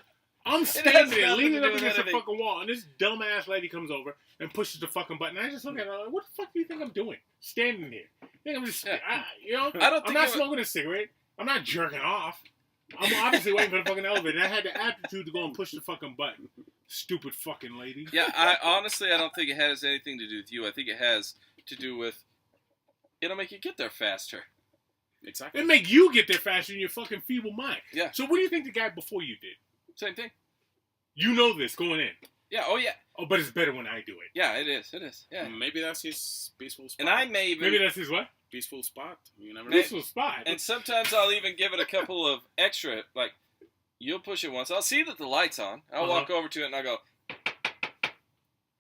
I'm standing there, leaning up against the fucking wall, and this dumbass lady comes over and pushes the fucking button. I just look at her like, what the fuck do you think I'm doing? Standing here. I'm just, I'm not smoking a cigarette. I'm not jerking off. I'm obviously waiting for the fucking elevator. And I had the aptitude to go and push the fucking button. Stupid fucking lady. Yeah, I don't think it has anything to do with you. I think it has to do with it'll make you get there faster. Exactly. It make you get there faster in your fucking feeble mind. Yeah. So what do you think the guy before you did? Same thing. You know this going in. Yeah. Oh yeah. Oh, but it's better when I do it. Yeah, it is. It is. Yeah. Maybe that's his peaceful spot. And I may even Maybe that's his what? Peaceful spot. You never know. Peaceful spot. And sometimes I'll even give it a couple of extra. Like, you'll push it once. I'll see that the light's on. I'll walk over to it and I'll go,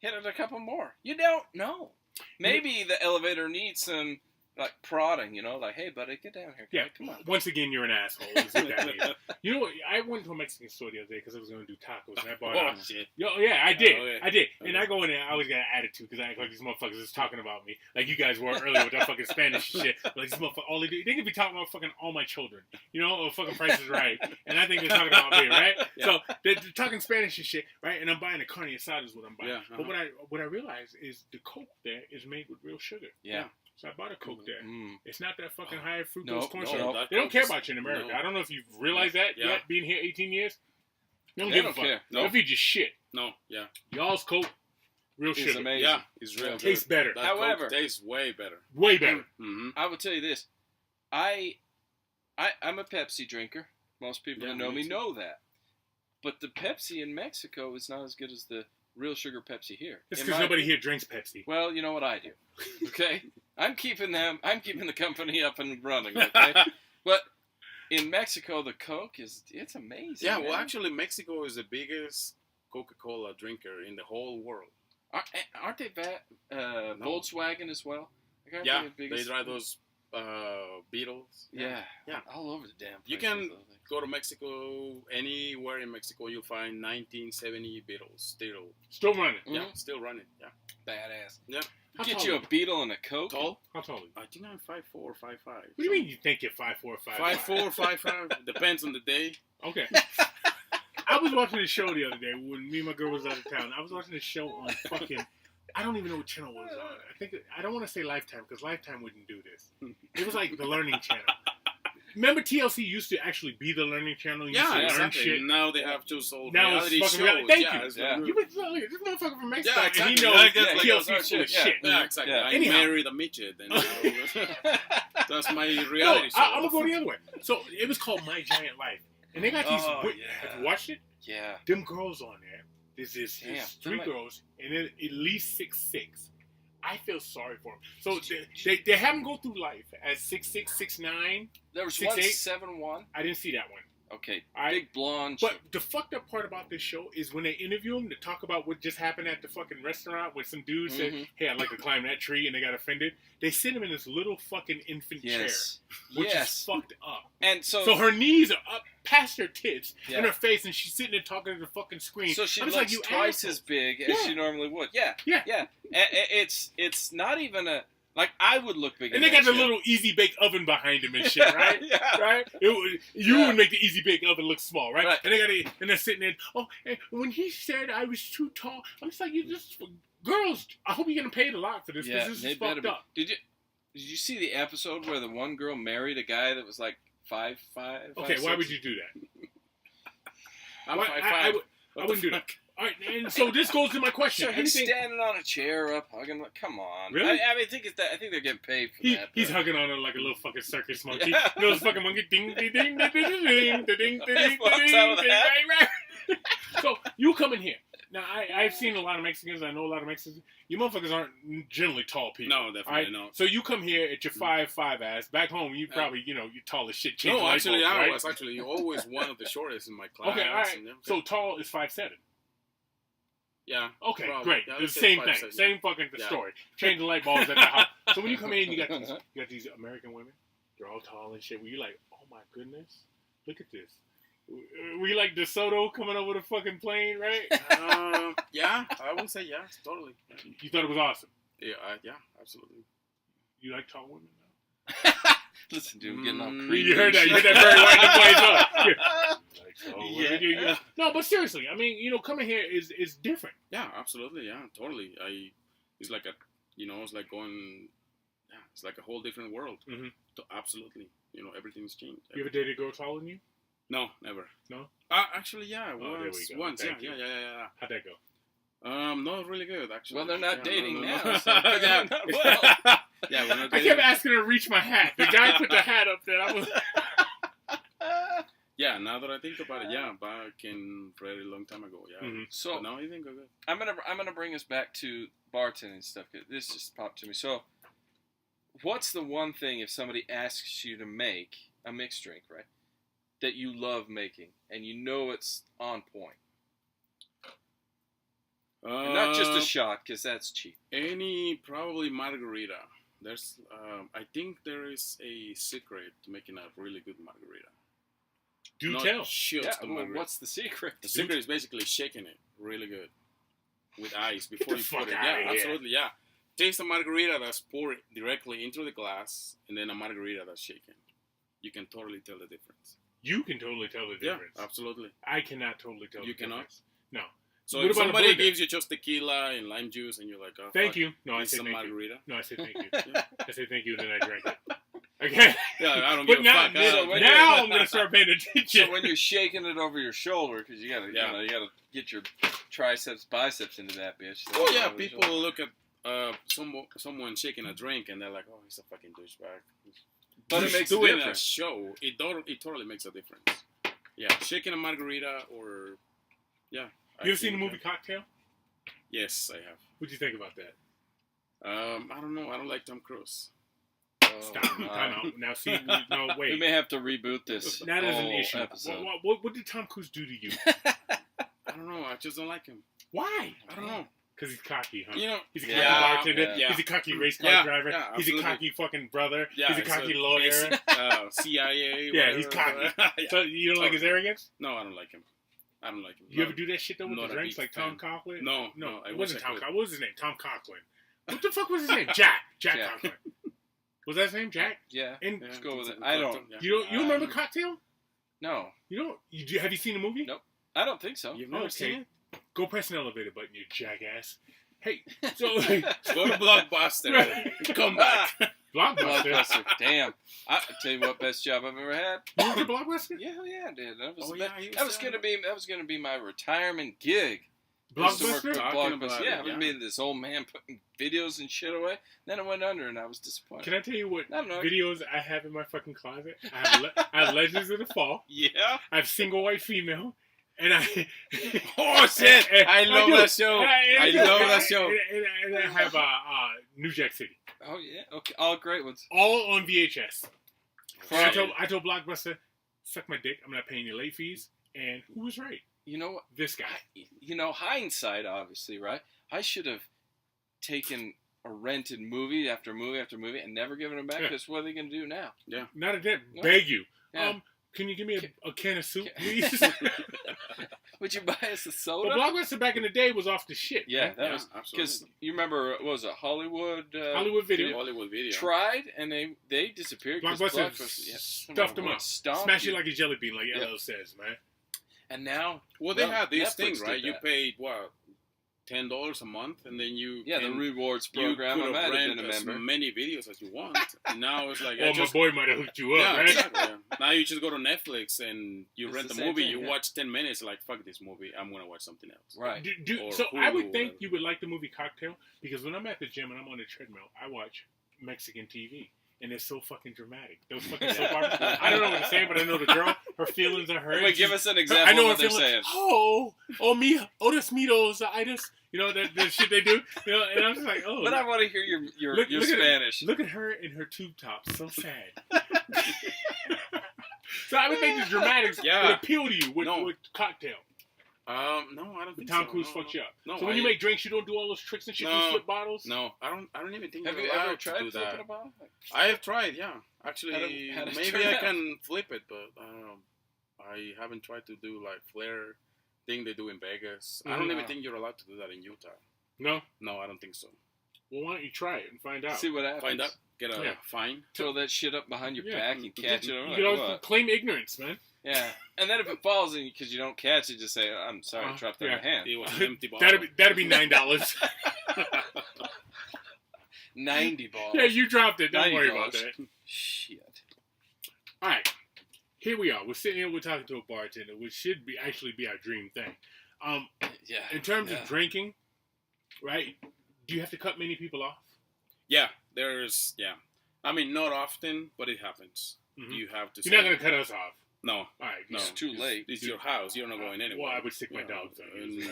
hit it a couple more. You don't know. Maybe the elevator needs some, like, prodding, you know? Like, hey, buddy, get down here. Yeah, Come on. Once again, you're an asshole. Is what that means. You know what? I went to a Mexican store the other day because I was going to do tacos, and I bought. Oh, shit. Yo, yeah, I did. Okay. I did. And Okay. I go in there, I always got an attitude because I act like these motherfuckers is talking about me. Like you guys were earlier with that fucking Spanish shit. Like these motherfuckers, all they do, they could be talking about fucking all my children. You know, or fucking Price is Right. And I think they're talking about me, right? Yeah. So they're talking Spanish and shit, right? And I'm buying a carne asada is what I'm buying. Yeah, But what I realized is the Coke there is made with real sugar. Yeah. So I bought a Coke there. Mm. It's not that fucking high fructose Nope, corn no, syrup. that They don't Coke care is- about you in America. no. I don't know if you've realized that Yeah. yet, being here 18 years. They don't They give don't a fuck. care. They'll No. feed you shit. No, yeah. Y'all's Coke, real It's sugar. amazing. Yeah, it's real good. Tastes better. That However- Coke tastes way better. Way better. Mm-hmm. I will tell you this. I'm a Pepsi drinker. Most people who know me too. know that. But the Pepsi in Mexico is not as good as the real sugar Pepsi here. It's In because my nobody opinion. here drinks Pepsi. Well, you know what I do. Okay? I'm keeping the company up and running, okay? But in Mexico, the Coke it's amazing. Yeah, man. well, actually, Mexico is the biggest Coca-Cola drinker in the whole world. Aren't they Volkswagen as well? Like, aren't Yeah, the they biggest- drive those Beetles. Yeah. Yeah. All over the damn place. You can with those things. go to Mexico, anywhere in Mexico, you'll find 1970 Beetles still. Still running. Mhm. Yeah, still running. Yeah. Badass. Yeah. How Get tall you are a Beetle and a Coke. Tall? How tall are you? I think I'm 5'4", 5'5". What do you mean you think you're 5'4", 5'5"? 5'4", 5'5". Depends on the day. Okay. I was watching a show the other day when me and my girl was out of town. I was watching a show on fucking... I don't even know what channel it was on. I don't want to say Lifetime because Lifetime wouldn't do this. It was like the Learning Channel. Remember TLC used to actually be the Learning Channel? You used Yeah, to learn exactly. shit. Now they have just old Now it's reality fucking shows. reality. Thank yeah, you. it's Yeah. like- You would look, this motherfucker from Mexico, Yeah, and he exactly. knows Yeah, I guess, like, TLC those full are of shit, shit. Yeah, exactly. Yeah. I Anyhow. married a midget, and that's my No, reality show. I'm gonna go the other way. So it was called My Giant Life, and they got these. Oh, Have yeah. you watched it? Yeah. Them girls on there. There's Damn. three They're like- girls, and then at least 6'6". I feel sorry for them. So they have them go through life as 6'6", 6'9". There was 6'8". 171. I didn't see that one. Okay. All right. Big blonde. But the fucked up part about this show is when they interview them to talk about what just happened at the fucking restaurant when some dude said, Mhm. hey, I'd like to climb that tree, and they got offended. They sit him in this little fucking infant Yes. chair, which Yes. is fucked up. And so, So her knees are up past her tits Yeah. in her face, and she's sitting there talking to the fucking screen. so she I'm looks just like, you twice asshole. as big as Yeah. she normally would. Yeah. Yeah. Yeah. It's not even a like I would look big. And in they that got the shit. little easy bake oven behind them and shit, right? Yeah. Right? You Yeah. would make the easy bake oven look small, right? Right. And and they're sitting there. Oh, and when he said I was too tall, I'm just like, you just girls. I hope you're getting paid a lot for this because Yeah, this they is better fucked be. up. Did you see the episode where the one girl married a guy that was like 5'5"? Okay, why would you do that? I'm Why- 5'5". I wouldn't do that. All right, and so this goes to my question. So he's Anything- standing on a chair up hugging. Like, come on. Really? I mean, I think they're getting paid for that. He's but- hugging on her like a little fucking circus monkey. Yeah. You know, this fucking monkey. Ding, ding, ding, ding, ding, ding, ding, ding, ding, Walks out of the ding, hat. right, right. So you come in here. Now I've seen a lot of Mexicans. I know a lot of Mexicans. You motherfuckers aren't generally tall people. No, definitely not. So you come here at your 5'5" ass. Back home, you probably you're tall as shit. Change No, light actually, bulbs, I right? was actually always one of the shortest in my class. Okay, all right. and everything. So tall is 5'7". yeah. Okay, Probably. great. Yeah, The let's say same 5'7", thing. yeah. Same fucking Yeah. story. Change the light bulbs at the house. So when you come in, you got these American women. They're all tall and shit. Where you're like, oh my goodness, look at this. We like DeSoto coming over the fucking plane, right? Yeah, I would say yes, totally. Yeah, You thought it was awesome. yeah, absolutely. You like tall women now? Listen, dude, I'm getting all Mm. creepy. You heard that? and You heard shit. that very white voice. Like tall Yeah. women. You- No, but seriously, I mean, coming here is different. Yeah, absolutely. Yeah, totally. It's like it's like going. Yeah, it's like a whole different world. Mhm. Absolutely. Everything's changed. You ever dated a girl taller than you? No, never. No? Actually, yeah, Oh, there once. we go. Once, Thank yeah. How'd that go? Not really good, actually. Well, they're not Yeah, dating no. now. So Yeah. well, Yeah, we're not I getting... kept asking her to reach my hat. The guy put the hat up there. I was... Yeah, now that I think about it, yeah, back in a very long time ago, yeah. Mm-hmm. So but now I think good. I'm gonna bring us back to bartending stuff. 'Cause this just popped to me. So, what's the one thing if somebody asks you to make a mixed drink, right, that you love making and you know it's on point? And not just a shot, because that's cheap. Probably margarita. There's, I think there is a secret to making a really good margarita. Do Not tell. just the margarita. What's the secret? The secret is basically shaking it really good with ice before the you put fuck it. outta Yeah, here. absolutely. Yeah. Taste a margarita that's poured directly into the glass, and then a margarita that's shaken. You can totally tell the difference. You can totally tell the difference. Yeah, absolutely. I cannot totally tell You the difference. cannot? No. So What if about a somebody burger? gives you just tequila and lime juice, and you're like, oh, Thank fuck, you. No, I it's say a thank margarita. you. No, I say thank you. Yeah. I say thank you, and then I drank it. Okay. Yeah, I don't But give a now, fuck. now I'm gonna start paying attention. So when you're shaking it over your shoulder, because you gotta get your triceps, biceps into that bitch. So Oh yeah, people look at someone shaking a drink, and they're like, oh, he's a fucking douchebag. But it makes a doing a difference. show. It totally makes a difference. Yeah, shaking a margarita or yeah. You ever seen the movie Cocktail? Yes, I have. What'd you think about that? I don't know. I don't like Tom Cruise. Stop. Time out. Now see, no, wait. We may have to reboot this. That is an whole issue. episode. What did Tom Cruise do to you? I don't know. I just don't like him. Why? I don't know. Because he's cocky, huh? You know, He's a cocky Yeah, bartender. yeah. He's a cocky race car driver. Yeah, he's a absolutely. cocky fucking brother. Yeah, he's a cocky lawyer. CIA. Yeah, he's whatever. cocky. Yeah. So you don't like his arrogance? No, I don't like him. I don't like him. You ever do that shit though with Not the a drinks big like Tom fan. Conklin? No, I it wish wasn't I Tom could. Conklin. What was his name? Tom Conklin. What the fuck was his name? Jack Jack. Conklin. Was that his name? Jack? Yeah. And Let's go with it. I don't. Yeah. you remember Cocktail? No. You don't. Have you seen the movie? Nope. I don't think so. You've never seen it? Go press an elevator button, you jackass. Hey, so Go to Blockbuster and come back. Blockbuster. Blockbuster. Damn. I tell you what, best job I've ever had. You went to Blockbuster? Yeah, yeah, I did. That was, Oh, yeah, he was that was saying gonna be my retirement gig. Used to work for Blockbuster? Talking Blockbuster. about Yeah, it, I yeah. made this old man putting videos and shit away. Then it went under, and I was disappointed. Can I tell you what I don't know. videos I have in my fucking closet? I have Legends of the Fall. Yeah. I have Single White Female. And I... Oh, shit. I love do. that show. I love that show. And I have New Jack City. Oh yeah, okay, all great ones. All on VHS. From- And I told Blockbuster, suck my dick. I'm not paying you late fees. And who was right? You know what? This guy. You know, hindsight, obviously, right? I should have taken a rented movie after movie after movie and never given them back. Yeah. Because what are they going to do now? Yeah. Not a dip. No. Beg you. Yeah. Can you give me a can of soup, please? Would you buy us a soda? But Blockbuster back in the day was off the shit. Yeah, man. that was because absolutely. you remember what was it Hollywood? Hollywood Video. Hollywood Video. Tried and they disappeared. 'cause Blockbuster yeah, stuffed them up. stomped Smash you. it like a jelly bean, like Yeah. LL says, man. And now, Well, they Well, had these Netflix things, did right? You that. paid, what, $10 a month, and then you yeah, the can, rewards you program. I could might have rent been a as member. many videos as you want. And now it's like, Oh, my boy might have hooked you up, yeah, right? exactly. Yeah. Now you just go to Netflix and you It's rent the the same movie. thing, You yeah. watch 10 minutes, like, fuck this movie. I'm going to watch something else. Right. Or So I Hulu would or think whatever. you would like the movie Cocktail because when I'm at the gym and I'm on the treadmill, I watch Mexican TV. And it's so fucking dramatic. Those fucking soap operas. I don't know what to say, but I know the girl, her feelings are hurt. Wait, give us an I example know of her what they're feelings. saying. Otis Mitos, itis. You know, the shit they do. You know, and I'm just like, oh. But I want to hear your Look at Spanish. Look at her in her tube top. So sad. So I would think the dramatics would appeal to you with Cocktail. No, I don't But think Tom so. Cruise No, fucked you up. No, So when you make drinks, you don't do all those tricks and shit. You flip bottles. No, I don't even think Have you're you allowed ever to tried do flipping that. a bottle? I have tried, yeah. Actually, How did it maybe turn I out? can flip it, but I haven't tried to do like flare thing they do in Vegas. I don't even think you're allowed to do that in Utah. No. No, I don't think so. Well, why don't you try it and find out? See what happens. Find out, get a fine. Throw that shit up behind your Yeah. back and catch it. I'm You like, can always what? claim ignorance, man. Yeah. And then if it falls and because you don't catch it, just say, I'm sorry, I dropped it in my hand. It was an empty bottle. That'd be $9. $90 balls. Yeah, you dropped it. Don't worry $90. about that. Shit. All right, here we are. We're sitting here. We're talking to a bartender, which should actually be our dream thing. Yeah. In terms of drinking, right? Do you have to cut many people off? Yeah, there's I mean, not often, but it happens. Mm-hmm. You have to. You're not gonna cut us off. No. All right. No. It's too late. It's your house. You're not going anywhere. Well, I would stick my dogs on you.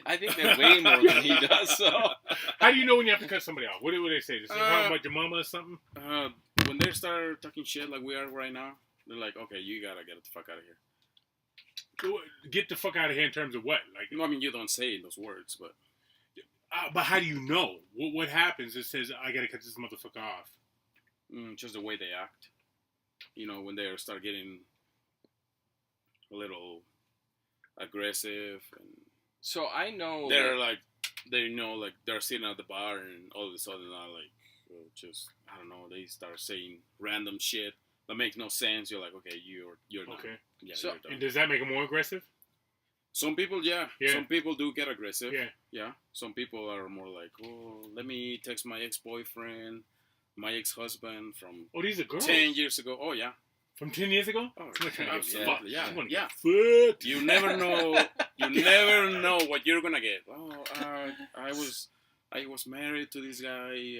I think they're way more than he does. So, how do you know when you have to cut somebody off? What do they say? They say talking about your mama or something? When they start talking shit like we are right now, they're like, okay, you gotta get the fuck out of here. Get the fuck out of here in terms of what? Like, I mean, you don't say those words, but how do you know? What happens? It says I gotta cut this motherfucker off. Just the way they act. You know, when they start getting a little aggressive, and so I know they're like, they're sitting at the bar, and all of a sudden, I don't know, they start saying random shit that makes no sense. You're like, okay, you're not. Okay. Yeah, so, you're done. And does that make them more aggressive? Some people, yeah. Some people do get aggressive. Yeah. Yeah. Some people are more like, oh, let me text my ex-boyfriend, my ex-husband from these are girls. 10 years ago. Oh, yeah. From 10 years ago? Oh, absolutely. Yeah. Fucked. You never know. You never know what you're gonna get. Oh, I was married to this guy.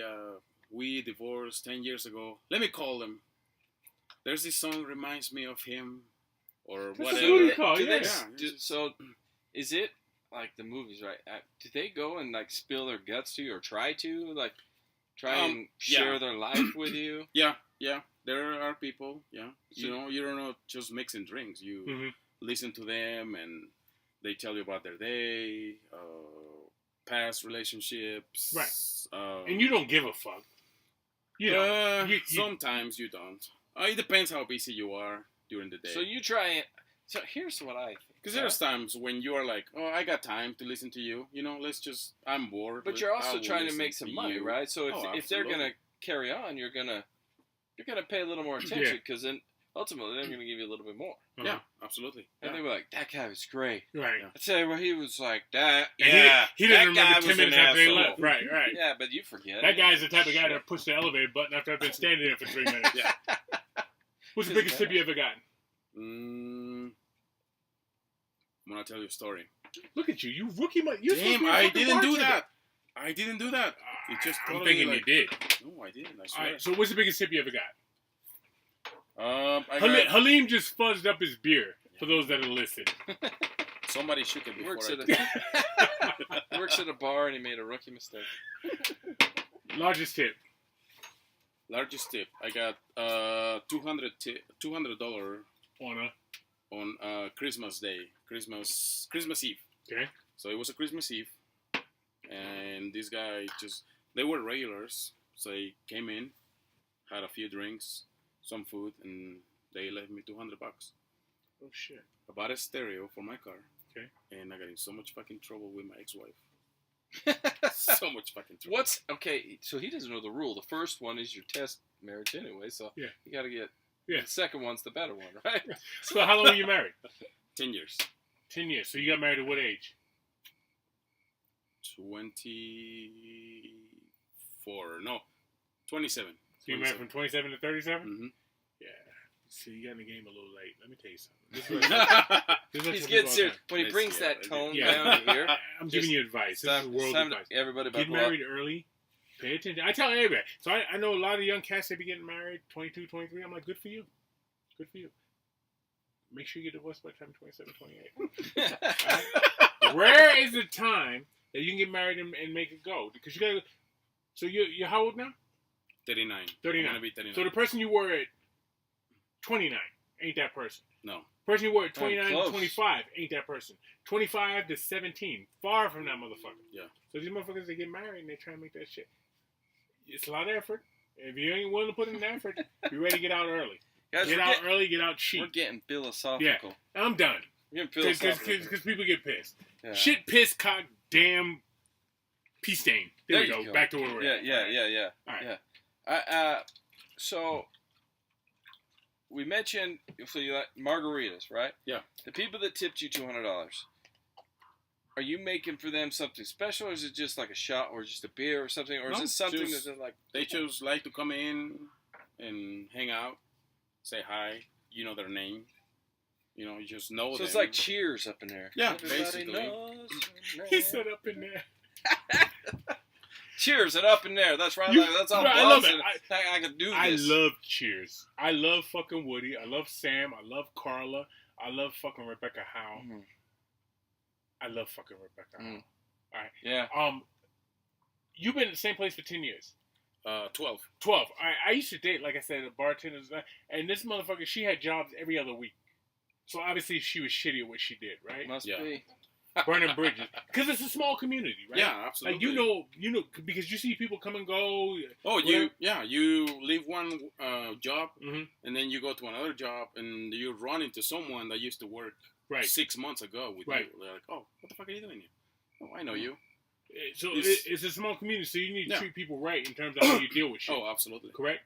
We divorced 10 years ago. Let me call him. There's this song reminds me of him, or whatever. So, is it like the movies, right? Do they go and like spill their guts to you, or try and share their life with you? Yeah. There are people. Yeah. You're not just mixing drinks. You listen to them, and they tell you about their day, past relationships. Right. And you don't give a fuck. You know. Sometimes you don't. It depends how busy you are during the day. So you try it. So here's what I think. Because there's times when you are like, oh, I got time to listen to you. You know, I'm bored. But you're also trying to make some money, right? So if they're gonna carry on, you're gonna pay a little more attention, because then ultimately they're gonna give you a little bit more. Yeah, absolutely. And they were like, that guy was great. Right. I tell you what, he was like that. Yeah. He didn't that remember 10 minutes after they left. Right. Yeah, but you forget. That guy's the type of guy that pushed the elevator button after I've been standing there for 3 minutes. Yeah. What's the biggest tip you ever gotten? I'm gonna tell you a story. Look at you, you rookie. Damn, I didn't do that. It just I'm thinking you did. No, I didn't. I swear. All right, so what's the biggest tip you ever got? I Halim just fuzzed up his beer. For those that are listening, somebody shook it before. Works at a bar, and he made a rookie mistake. Largest tip. I got $200 on Christmas Day, Christmas Eve. Okay. So it was a Christmas Eve, and this guy they were regulars, so they came in, had a few drinks, some food, and they left me $200. Oh shit! I bought a stereo for my car. Okay. And I got in so much fucking trouble with my ex-wife. So much fucking trouble. So he doesn't know the rule. The first one is your test marriage anyway, so you got to get. Yeah. The second one's the better one, right? So how long were you married? 10 years. 10 years. So you got married at what age? 27. So you married from 27 to 37? Mm-hmm. Yeah. See, you got in the game a little late. Let me tell you something. He's getting serious. When he brings that tone down to here. I'm giving you advice. This is world advice. Everybody get married early. Pay attention. I tell everybody. So I know a lot of young cats, they be getting married 22, 23. I'm like, good for you. Good for you. Make sure you get divorced by the time 27, 28. Where is the time that you can get married and make it go? Because you got to. So you're how old now? 39. 39. I'm gonna be 39. So the person you were at 29 ain't that person. No. Person you were at 29 to 25 ain't that person. 25 to 17. Far from that motherfucker. Yeah. So these motherfuckers, they get married and they try to make that shit. It's a lot of effort. If you ain't willing to put in the effort, be ready to get out early. Guys, get out early, get out cheap. We're getting philosophical. Yeah, I'm done. We're getting philosophical. Because people get pissed. Yeah. Shit, piss, cock, damn, pea stain. There we go. Back to where we're at. Yeah. All right. Yeah. So we mentioned, so you like margaritas, right? Yeah. The people that tipped you $200, are you making for them something special, or is it just like a shot, or just a beer, or something, or is it something that they're like? They just like to come in and hang out, say hi. You know their name. You know, you just know them. So it's like Cheers up in there. Yeah, Everybody basically. knows He said up in there. Cheers and up in there. That's right. That's all. I love it. I can do this. I love Cheers. I love fucking Woody. I love Sam. I love Carla. I love fucking Rebecca Howe. Mm-hmm. I love fucking Rebecca Howe. All right. Yeah. You've been in the same place for 10 years. 12. 12. I used to date, like I said, a bartender, and this motherfucker, she had jobs every other week. So obviously she was shitty at what she did, right? Must be. Burning bridges. Because it's a small community, right? Yeah, absolutely. Like, you know, because you see people come and go. Oh, you leave one job, and then you go to another job, and you run into someone that used to work 6 months ago with you. They're like, oh, what the fuck are you doing here? Oh, I know you. So it's a small community, so you need to treat people right in terms of how you deal with shit. Oh, absolutely. Correct?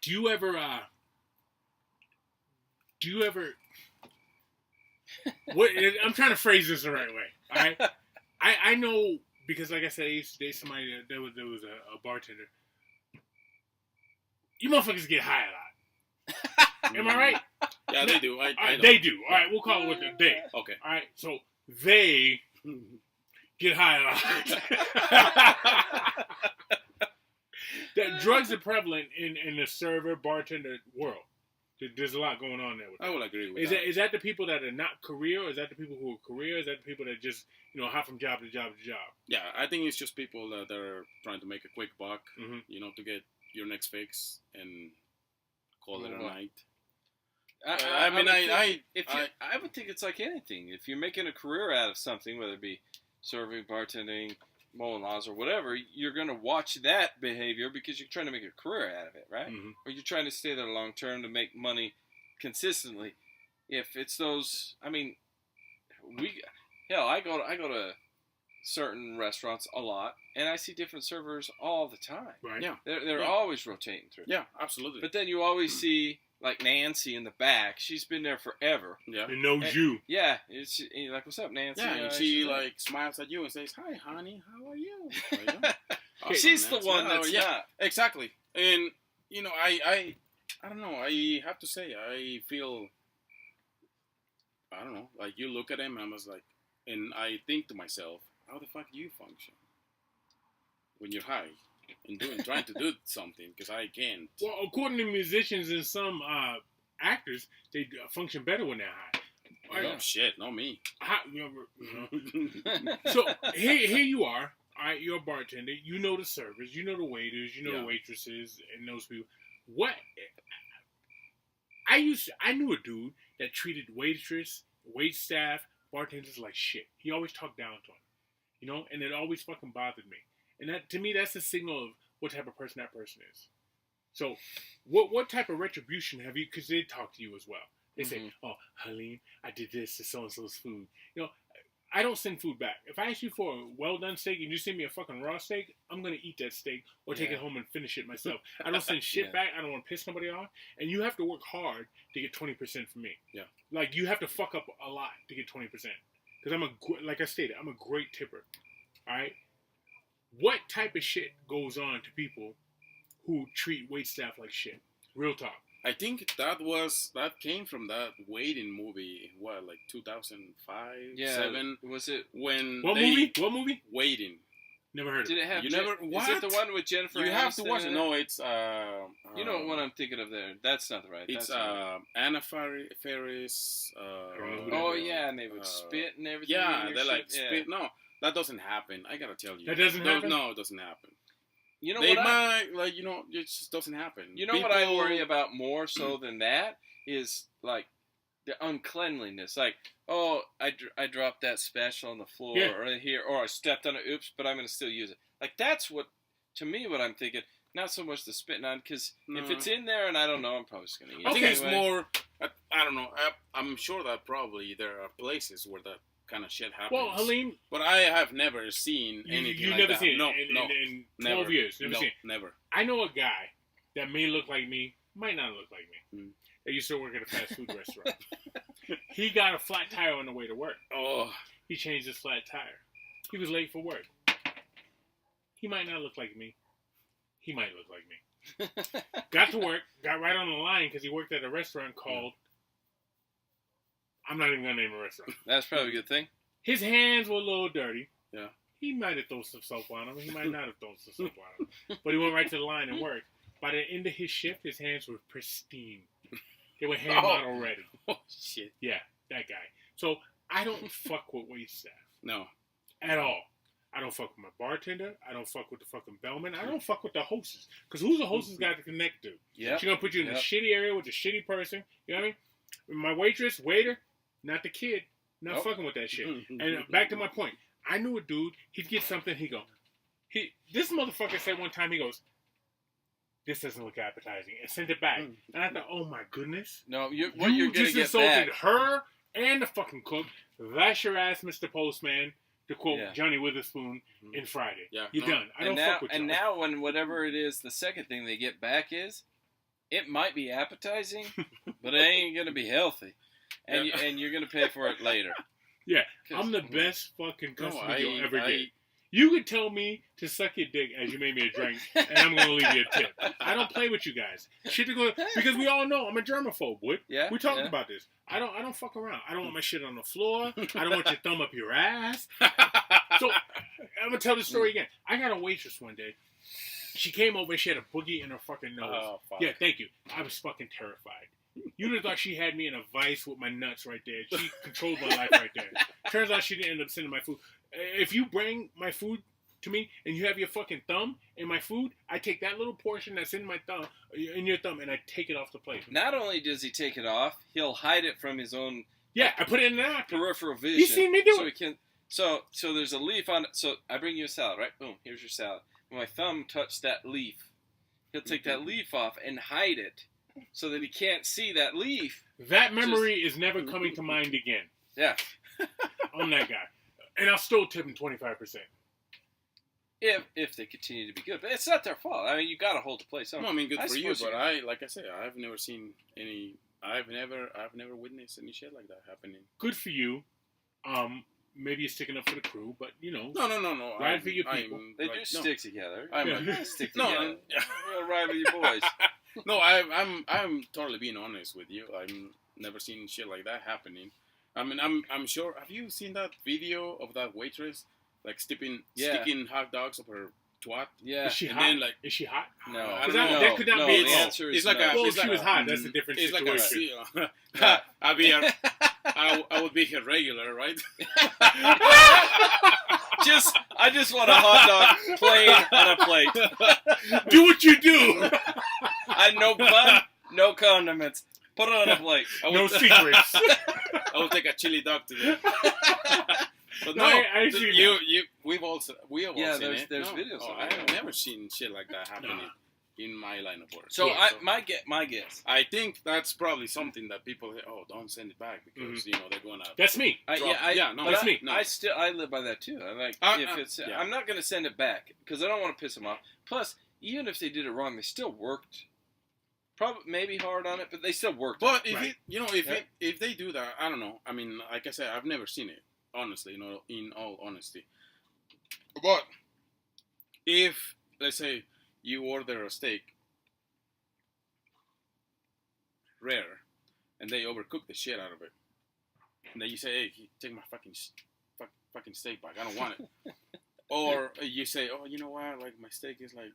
Do you ever what, I'm trying to phrase this the right way. All right? I know, because like I said, I used to date somebody that was a bartender. You motherfuckers get high a lot. Am I right? Yeah, they do. They do. All right, we'll call it what they. Okay. All right, so they get high a lot. That drugs are prevalent in the server bartender world. There's a lot going on there. I will agree with that. Is that the people that are not career, or is that the people who are career? Is that the people that just hop from job to job to job? Yeah, I think it's just people that are trying to make a quick buck, to get your next fix and call it a night. I would think it's like anything. If you're making a career out of something, whether it be serving, bartending, mowing lawns, or whatever, you're going to watch that behavior because you're trying to make a career out of it, right? Or you're trying to stay there long term to make money consistently. If it's those, I go to certain restaurants a lot, and I see different servers all the time. Right. Yeah. They're always rotating through. Yeah, absolutely. But then you always see, like Nancy in the back. She's been there forever. Yeah. And knows you. Yeah. It's like, what's up, Nancy? Yeah, and she smiles at you and says, "Hi, honey. How are you?" She's the one that's not. Exactly. And, I don't know. I have to say, I feel, I don't know, like you look at him and I was like, and I think to myself, how the fuck do you function when you're high and trying to do something? Because I can't. Well, according to musicians and some actors, they function better when they're high. Oh, shit, not me. So here you are. All right, you're a bartender. You know the servers. You know the waiters. You know the waitresses and those people. What? I knew a dude that treated wait staff, bartenders like shit. He always talked down to them, and it always fucking bothered me. And that, to me, that's a signal of what type of person that person is. So, what type of retribution have you? Because they talk to you as well. They say, "Oh, Halim, I did this to so and so's food." I don't send food back. If I ask you for a well done steak and you send me a fucking raw steak, I'm gonna eat that steak or take it home and finish it myself. I don't send shit back. I don't want to piss nobody off. And you have to work hard to get 20% from me. Yeah. Like you have to fuck up a lot to get 20%. Because like I stated, I'm a great tipper. All right. What type of shit goes on to people who treat waitstaff like shit? Real talk. I think that came from that Waiting movie. What, like 2005, 2007? Was it when? What movie? Waiting. Never heard. Did it have? What? Is it the one with Jennifer? You have to Aniston watch it. No, it's. You know what I'm thinking of there. That's not the right. It's Anna Faris. And they would spit and everything. Yeah, they like spit. No, that doesn't happen. I gotta tell you. That doesn't happen. No, it doesn't happen. You know they might it just doesn't happen. You know what I worry about more so than that is like the uncleanliness. Like, oh, I dropped that special on the floor or here, or I stepped on it. Oops, but I'm gonna still use it. Like that's what I'm thinking. Not so much the spitting on, because if it's in there and I don't know, I'm probably just gonna eat it. I think it's more. I don't know. I'm sure that probably there are places where that kind of shit happens. Well, Halim, but I have never seen anything you've like never that. seen it? No, in 12 years. Never seen it? Never. I know a guy that may look like me, might not look like me. That used to work at a fast food restaurant. He got a flat tire on the way to work. Oh. He changed his flat tire. He was late for work. He might not look like me. He might look like me. Got to work, got right on the line because he worked at a restaurant called... I'm not even going to name a restaurant. That's probably a good thing. His hands were a little dirty. Yeah. He might have thrown some soap on him. He might not have thrown some soap on him. But he went right to the line and worked. By the end of his shift, his hands were pristine. They were hand out already. Oh, shit. Yeah, that guy. So I don't fuck with waitstaff. No. At all. I don't fuck with my bartender. I don't fuck with the fucking bellman. I don't fuck with the hostess. Because who's the hostess got to connect to? Yeah. She's going to put you in a shitty area with a shitty person. You know what I mean? My waitress, waiter, not the kid. Not fucking with that shit. And back to my point. I knew a dude, he'd get something, this motherfucker said one time, he goes, this doesn't look appetizing, and sent it back. And I thought, oh my goodness. No, you're you going to just get insulted back. her and the fucking cook. That's your ass, Mr. Postman, to quote Johnny Witherspoon in Friday. Yeah. You're done. I don't fuck with you. And now when whatever it is, the second thing they get back is, it might be appetizing, but it ain't going to be healthy. And, and you're going to pay for it later. Yeah, I'm the best fucking customer you'll ever get. You could tell me to suck your dick as you made me a drink, and I'm going to leave you a tip. I don't play with you guys. Shit to go, because we all know I'm a germaphobe, Wood. Yeah. We talked about this. I don't fuck around. I don't want my shit on the floor. I don't want your thumb up your ass. So I'm gonna tell the story again. I got a waitress one day. She came over and she had a boogie in her fucking nose. Oh, fuck. Yeah, thank you. I was fucking terrified. You'd have thought she had me in a vice with my nuts right there. She controlled my life right there. Turns out she didn't end up sending my food. If you bring my food to me and you have your fucking thumb in my food, I take that little portion that's in my thumb, in your thumb, and I take it off the plate. Not only does he take it off, he'll hide it from his own. Yeah, I put it in that peripheral vision. You seen me do so it. He can. So there's a leaf on it. So I bring you a salad, right? Boom, here's your salad. When my thumb touched that leaf, he'll take that leaf off and hide it so that he can't see that leaf. That memory is never coming to mind again. Yeah. I'm that guy. And I'll still tip him 25%. If they continue to be good. But it's not their fault. I mean, you got to hold the place on. No, I mean, good for you, but like I said, I've never seen any, I've never witnessed any shit like that happening. Good for you. Maybe you're sticking up for the crew, but, you know. No. Ride for your people. They do stick together. Stick No, together. We'll ride with your boys. No, I'm totally being honest with you. I've never seen shit like that happening. I mean, I'm sure. Have you seen that video of that waitress like sticking hot dogs up her twat? Yeah. Is she hot? Then, is she hot? No. I don't know. That could not be. The answer is it's like no. a. Well, It's if she like was hot, that's a different it's situation. Like a. I'd be I would be here regular, right? I just want a hot dog plain on a plate. Do what you do. No bun, no condiments. Put it on a plate. No secrets. I will take a chili dog today. But No, I see we have all seen it. There's videos. Oh, I have never seen shit like that happening in my line of work. So my guess. I think that's probably something that people say, oh, don't send it back because you know they're gonna. That's me. That's me. No. I live by that too. I'm not gonna send it back because I don't want to piss them off. Plus, even if they did it wrong, they still worked. Probably maybe hard on it, but they still worked. But if they do that, I don't know. I mean, like I said, I've never seen it. Honestly, in all honesty. But if let's say you order a steak rare and they overcook the shit out of it, and then you say, "Hey, take my fucking steak back. I don't want it." Or you say, "Oh, you know what? Like my steak is like,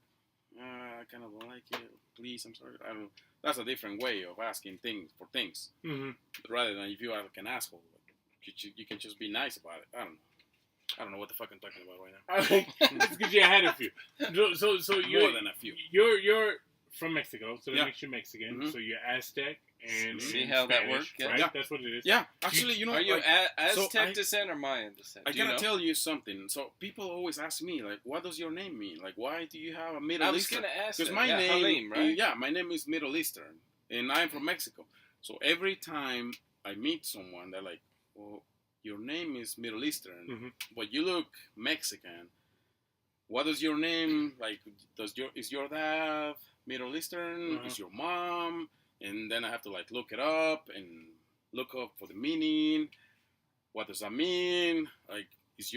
I kind of don't like it. Please, I'm sorry." I don't. That's a different way of asking things. Mm-hmm. Rather than if you are like an asshole. You can just be nice about it. I don't know what the fuck I'm talking about right now. It's because you had a few. So you're more than a few. You're from Mexico, so that Yeah. makes you Mexican. Mm-hmm. So you're Aztec and See how that Spanish, works? Yeah. right? Yeah. That's what it is. Yeah, actually, you know, Are you like, Aztec descent or Mayan descent? I gotta tell you something. So people always ask me, like, what does your name mean? Like, why do you have a Middle Eastern? I was gonna ask. Because my name, Halim, right? yeah, my name is Middle Eastern, and I'm from Mexico. So every time I meet someone, they're like, well, your name is Middle Eastern, but you look Mexican. What is your name? Like, is your dad Middle Eastern? Is your mom? And then I have to like look it up and look up for the meaning. What does that mean? Like, is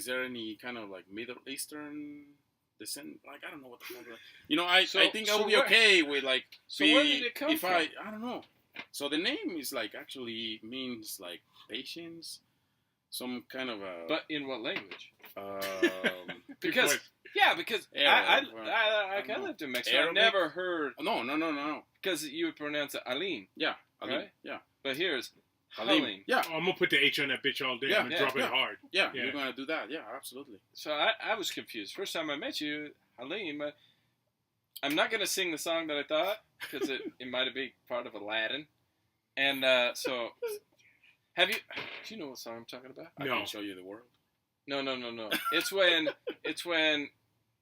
there any kind of like Middle Eastern descent? Like, I don't know what the fuck. You know, I think I'll be okay with like. So where did it come from? I don't know. So the name is like actually means like patience, some kind of a. But in what language? Because because Arab, I lived in Mexico. I never heard. No. Because you would pronounce it Alim. Yeah, Halim. Right? Yeah. But here's Halim. Halim. Yeah. I'm gonna put the H on that bitch all day. Yeah, I'm gonna drop it hard. Yeah, you're gonna do that. Yeah, absolutely. So I was confused. First time I met you, Halim. I'm not gonna sing the song that I thought because it might have been part of Aladdin. And so, do you know what song I'm talking about? I can show you the world. No. It's when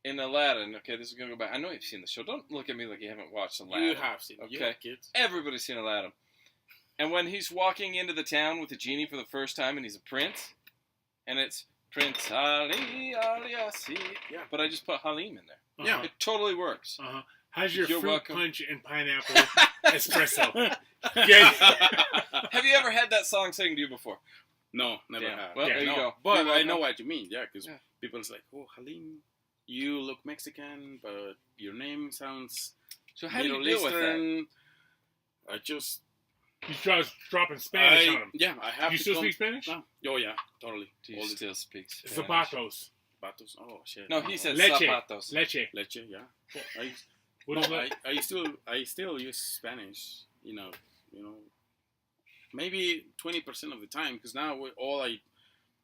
in Aladdin. Okay, this is gonna go back. I know you've seen the show. Don't look at me like you haven't watched Aladdin. You have seen. Okay, you have kids. Everybody's seen Aladdin. And when he's walking into the town with the genie for the first time, and he's a prince, and it's Prince Ali Aliasi. Yeah. But I just put Halim in there. Yeah. It totally works. How's your You're fruit welcome. punch and pineapple espresso? Yeah. Have you ever had that song sang to you before? No, never have. Well, there you go. But You're I know welcome. what you mean. Yeah, because people's like, oh, Halim, you look Mexican, but your name sounds So how do Middle you deal with that? Eastern. I just. You try dropping Spanish on them. Yeah, I have You to still come- speak Spanish? No. Oh, yeah, totally. Do you still speak Spanish? Zapatos. Zapatos. Oh, shit. No, he said Leche. zapatos. Leche. Leche, yeah. What is that? I still use Spanish, maybe 20% of the time, because now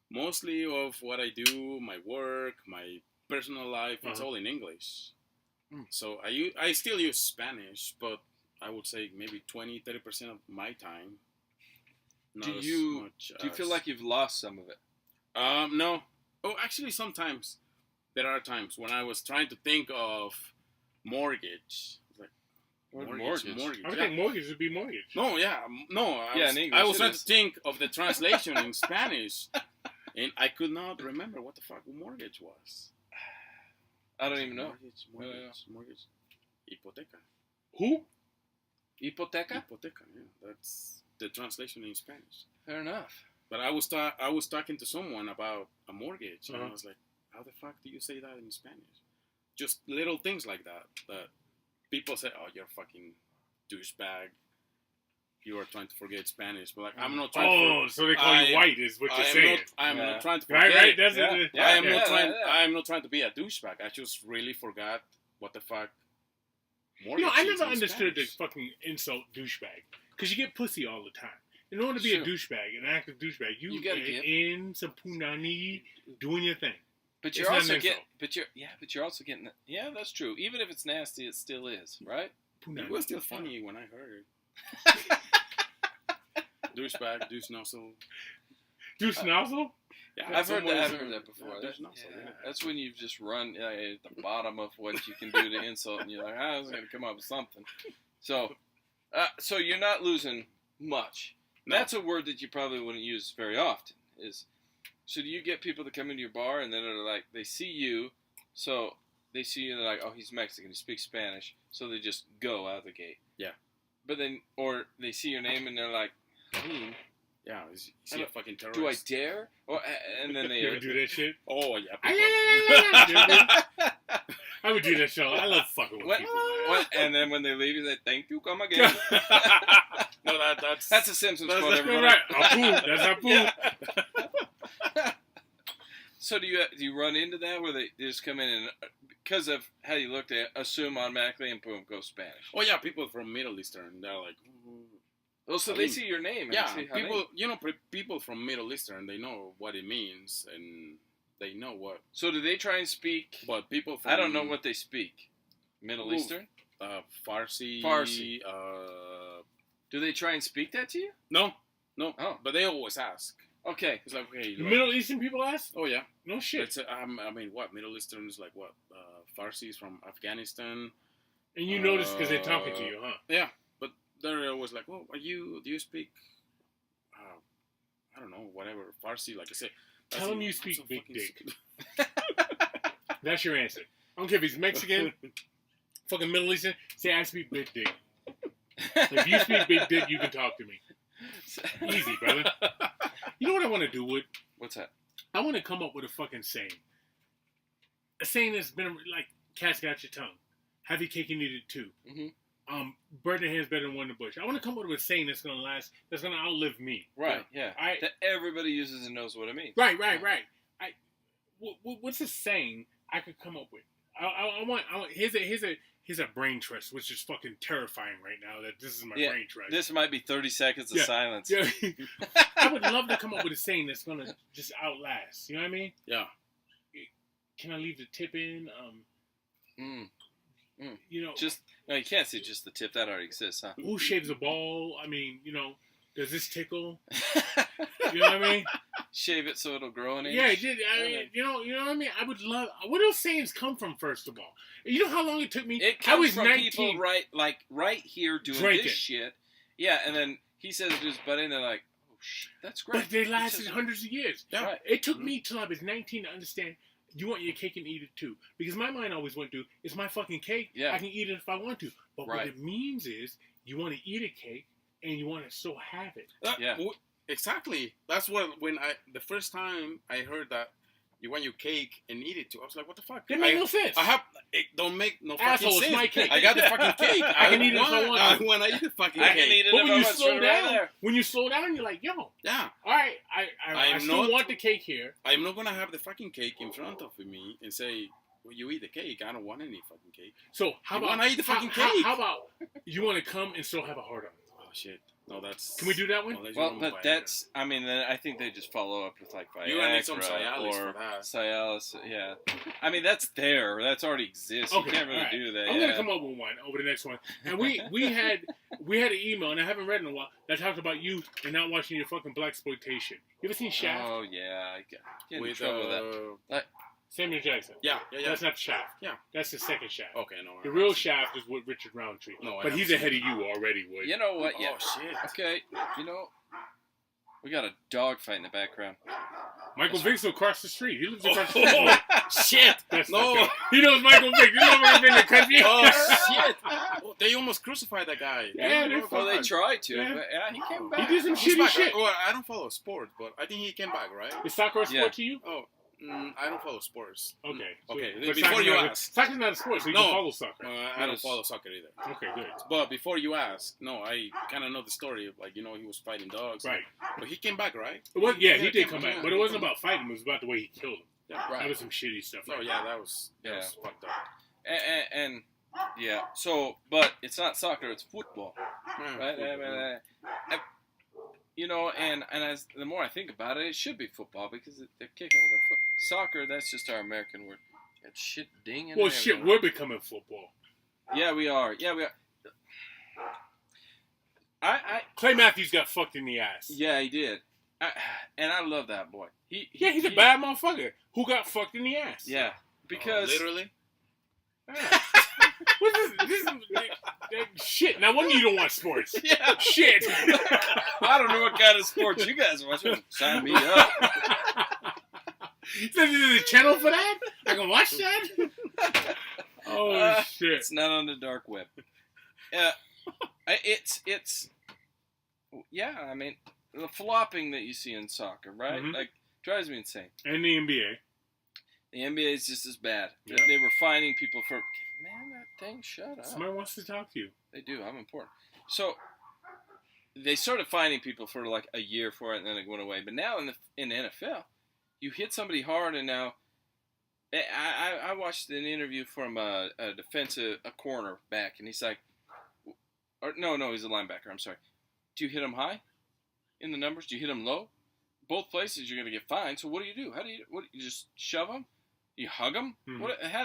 mostly of what I do, my work, my personal life, it's all in English. So I still use Spanish, but I would say maybe 20-30% of my time. Do you feel like you've lost some of it? No. Oh, actually, sometimes there are times when I was trying to think of mortgage. Like mortgage. I would think mortgage would be mortgage. No, yeah, no. in English I was it trying is. to think of the translation in Spanish, and I could not remember what the fuck mortgage was. I don't even know. Mortgage. Hipoteca. Who? Hipoteca? Hipoteca. Yeah, that's the translation in Spanish. Fair enough. But I was talking to someone about a mortgage, and I was like, "How the fuck do you say that in Spanish?" Just little things like that. That people say, "Oh, you're a fucking douchebag. You are trying to forget Spanish." But like, I'm not trying. So they call you white, is what you're saying. I'm not trying to forget. Right. That's it. I am not trying to be a douchebag. I just really forgot what the fuck. Mortgage I is never in understood the Spanish. fucking insult douchebag. Because you get pussy all the time. In order to be a douchebag, an active douchebag, you gotta get get in some punani doing your thing. But It's you're not also an getting. insult. But you're also getting. Yeah, that's true. Even if it's nasty, it still is, right? It was still funny when I heard it. Douchebag, douche nozzle. Douche nozzle? Yeah, I've heard that before. Yeah, douche nozzle. Yeah. That's when you've just run at the bottom of what you can do to insult, and you're like, I was going to come up with something. So you're not losing much. No. That's a word that you probably wouldn't use very often. So do you get people that come into your bar and then they're like, they see you, and they're like, oh, he's Mexican, he speaks Spanish, so they just go out the gate. Yeah. But then, or they see your name and they're like, Yeah, you see a fucking terrorist. do I dare? And then they You ever do that shit? Oh, yeah. I would do that shit. I love fucking with people. Man. And then when they leave, you say, thank you, come again. No, That's a Simpsons quote, That's everybody. right. Apu. That's Apu. Yeah. So do you run into that where they just come in and, because of how you look, they assume automatically and boom, go Spanish? Oh, yeah, people from Middle Eastern, they're like... Oh, so they see your name. And Yeah, see how people, people from Middle Eastern, they know what it means, and they know what... So do they try and speak... But people from... I don't know what they speak. Middle Eastern? Farsi. Farsi. Do they try and speak that to you? No. Oh. But they always ask. Okay. It's like, okay... The Middle Eastern people ask? Oh, yeah. No shit. It's, I mean, what? Middle Eastern is like what? Farsi is from Afghanistan. And you notice because they're talking to you, huh? Yeah. But they're always like, oh, do you speak... I don't know, whatever. Farsi, like I say. Tell him you speak so big fucking dick. That's your answer. I don't care if he's Mexican, fucking Middle Eastern. Say, I speak big dick. If you speak big dick, you can talk to me. Easy, brother. You know what I want to do, Wood? What's that? I want to come up with a fucking saying. A saying that's been like, cat's got your tongue. Have your cake and eat it too. Mm-hmm. bird in the hand is better than one in the bush. I want to come up with a saying that's going to last, that's going to outlive me. Right, yeah. Right? That everybody uses and knows what it means. Right. What's a saying I could come up with? I want here's a brain trust, which is fucking terrifying right now. That this is my brain trust. This might be 30 seconds of silence. Yeah. I would love to come up with a saying that's gonna just outlast. You know what I mean? Yeah. Can I leave the tip in? You know, no, you can't say just the tip. That already exists, huh? Who shaves a ball? I mean, you know, does this tickle? You know what I mean? Shave it so it'll grow an inch. Yeah, it did. I mean, you know what I mean? I would love. Where those sayings come from? First of all, you know how long it took me. It comes I was from 19. people right here doing this shit. Yeah, and then he says it to his buddy, and they're like, "Oh shit, that's great." But they lasted hundreds of years. Yeah. Right. It took me till I was 19 to understand. You want your cake and eat it too, because my mind always went to, it's my fucking cake. Yeah. I can eat it if I want to. But what it means is you want to eat a cake and you want to so have it. Exactly. That's what the first time I heard that you want your cake and eat it too, I was like, what the fuck? It makes no sense. It don't make no Asshole, fucking sense. It's my cake. I got the fucking cake. I can eat it if I want to. I want to eat the fucking cake. I can eat it but if when I you want slow to down, there. when you slow down, you're like, yo, yeah. All right, I still want the cake here. I'm not gonna have the fucking cake in front of me and say, well, you eat the cake. I don't want any fucking cake. So how about I eat the fucking cake? How about you want to come and still have a heart on it? Oh shit. No, that's. Can we do that one? Well, but that's. I mean, then I think they just follow up with like Viagra some Cialis or for that. Cialis. Yeah, I mean that's there. That's already exists. Okay, you can't really do that. I'm gonna come up with one over the next one. And we had an email, and I haven't read in a while, that talked about you and not watching your fucking blaxploitation. You ever seen Shaft? Oh yeah, I get in trouble with that. Samuel Jackson. Yeah. That's not Shaft. Yeah. That's the second Shaft. Okay, no. The real Shaft is with Richard Roundtree. No, but he's ahead of you already, Wood. You know what? Yeah. Oh shit. Okay. You know, we got a dog fight in the background. Michael Vick's across the street. He lives across the street. Shit. That's no. He knows Michael Vick. You know Michael Vick in the country. Oh shit. They almost crucified that guy. Yeah, they tried to. Yeah. But yeah, he came back. He did some shitty shit. Well, I don't follow sports, but I think he came back, right? Is soccer a sport to you? Oh. I don't follow sports. Okay. Okay. But before you ask, soccer's not a sport, so you can follow soccer. I don't follow soccer either. Okay, good. But before you ask, no, I kind of know the story of he was fighting dogs. Right. But he came back, right? He did come back, but it wasn't about fighting. It was about the way he killed him. Yeah, right. That was some shitty stuff. Oh yeah, that was fucked up. And yeah, so but it's not soccer; it's football, right? You know, and as the more I think about it, it should be football because they're kicking with their foot. Soccer, that's just our American word. That shit dinging. Well, shit, we're becoming football. Yeah, we are. Clay Matthews got fucked in the ass. Yeah, he did. And I love that boy. He's a bad motherfucker who got fucked in the ass. Yeah, because literally. Yeah. What is this? Shit. No wonder you don't watch sports. Yeah. Shit. I don't know what kind of sports you guys watch. Sign me up. This is a channel for that? I can watch that? Oh, shit. It's not on the dark web. It's I mean, the flopping that you see in soccer, right? Mm-hmm. Like, drives me insane. And the NBA. The NBA is just as bad. Yep. They were fining people for, man, that thing, shut up. Somebody wants to talk to you. They do. I'm important. So, they started fining people for like a year for it, and then it went away. But now in the NFL, you hit somebody hard, and now I watched an interview from a corner back, and he's like, no, he's a linebacker. I'm sorry. Do you hit him high in the numbers? Do you hit him low? Both places you're going to get fined. So what do you do? You just shove them? You hug them? Mm-hmm. How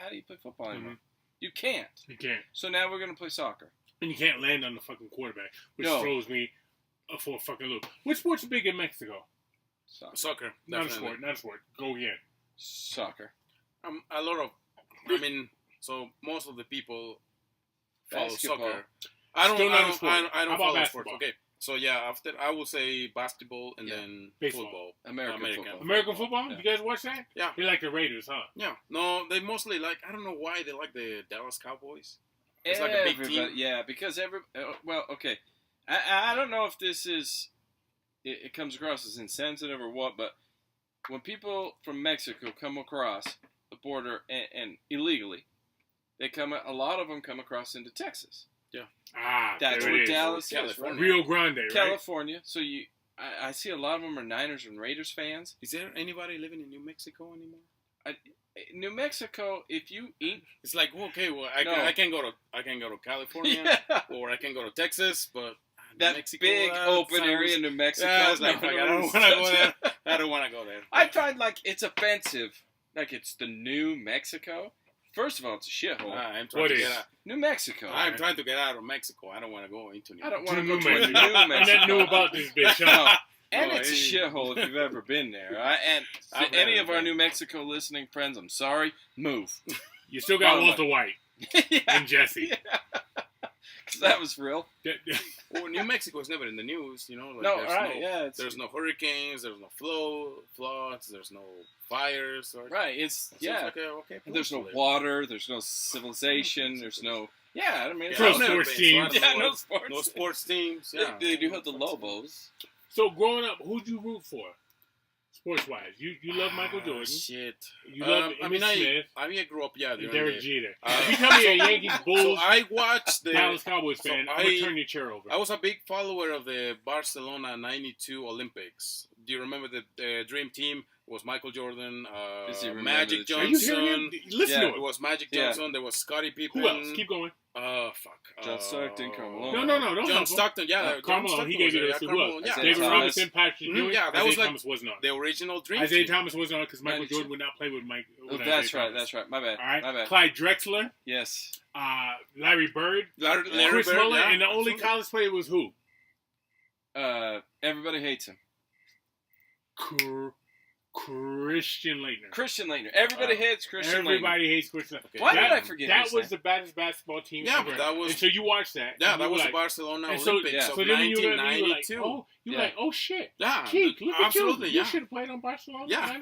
do you play football anymore? You can't. You can't. So now we're going to play soccer. And you can't land on the fucking quarterback, which throws me for a fucking loop. Which sport's big in Mexico? Soccer. Not a sport. Go again. Soccer. A lot of, so most of the people follow Basketball. soccer. I don't How about follow basketball? sports. Okay. So yeah, after I would say basketball and then Baseball. football. American football. American football? Yeah. You guys watch that? Yeah. You like the Raiders, huh? Yeah. No, they mostly I don't know why they like the Dallas Cowboys. It's like a big team. Yeah, because okay. I don't know if this is, it comes across as insensitive or what, but when people from Mexico come across the border and illegally, a lot of them come across into Texas. That's where Dallas is. California. Right? Rio Grande, right? California. So I see a lot of them are Niners and Raiders fans. Is there anybody living in New Mexico anymore? New Mexico, if you eat, it's like I can go to California or I can go to Texas, but that Mexico, big open area in New Mexico. I don't want to go there. I don't want to go there. I find it's offensive. Like it's the New Mexico. First of all, it's a shithole. I'm trying to get out. New Mexico. I'm trying to get out of Mexico. I don't want to go into New Mexico. I don't want to go to New Mexico. Mexico. I never knew about this bitch. Huh? And it's a shithole if you've ever been there. And any of our New Mexico listening friends, I'm sorry. Move. You still got Walter White and Jesse. Because that was real. Well, New Mexico is never in the news, there's no hurricanes, there's no floods, there's no fires. It's like there's no water, there's no civilization, there's no... Yeah, I mean... No sports teams. No sports teams. Yeah. They do have the Lobos. So, growing up, who'd you root for? Sports-wise, you love Michael Jordan. Shit. You love Smith. I grew up, Derek Jeter. If you tell me a Yankees, Bulls, so I watched the Dallas Cowboys fan, I'm going to turn your chair over. I was a big follower of the Barcelona '92 Olympics. Do you remember the Dream Team? It was Michael Jordan, Magic Johnson. Listen to it. It was Magic Johnson. There was Scottie Pippen. Who else? Keep going. John Stockton, Carmelo. No, don't John Stockton, Carmelo, he gave you this. Who else? David Robinson, Patrick Ewing. Yeah, that was Isaiah Thomas wasn't on. The original Dream Isaiah Team. Thomas wasn't on because Michael Jordan would not play with Mike. That's right. My bad. All right. My bad. Clyde Drexler. Yes. Larry Bird. Chris Bird, Muller. And the only college player was who? Everybody hates him. Christian Laettner. Everybody hates Christian Laettner. Everybody hates Christian Laettner. Okay. Why did I forget that? Was the baddest basketball team ever. But that was... And so you watched that. Yeah, that was the Barcelona Olympics of so then 1992. You were like, oh shit. Yeah, Keith, look absolutely, at you. You should have played on Barcelona. Yeah.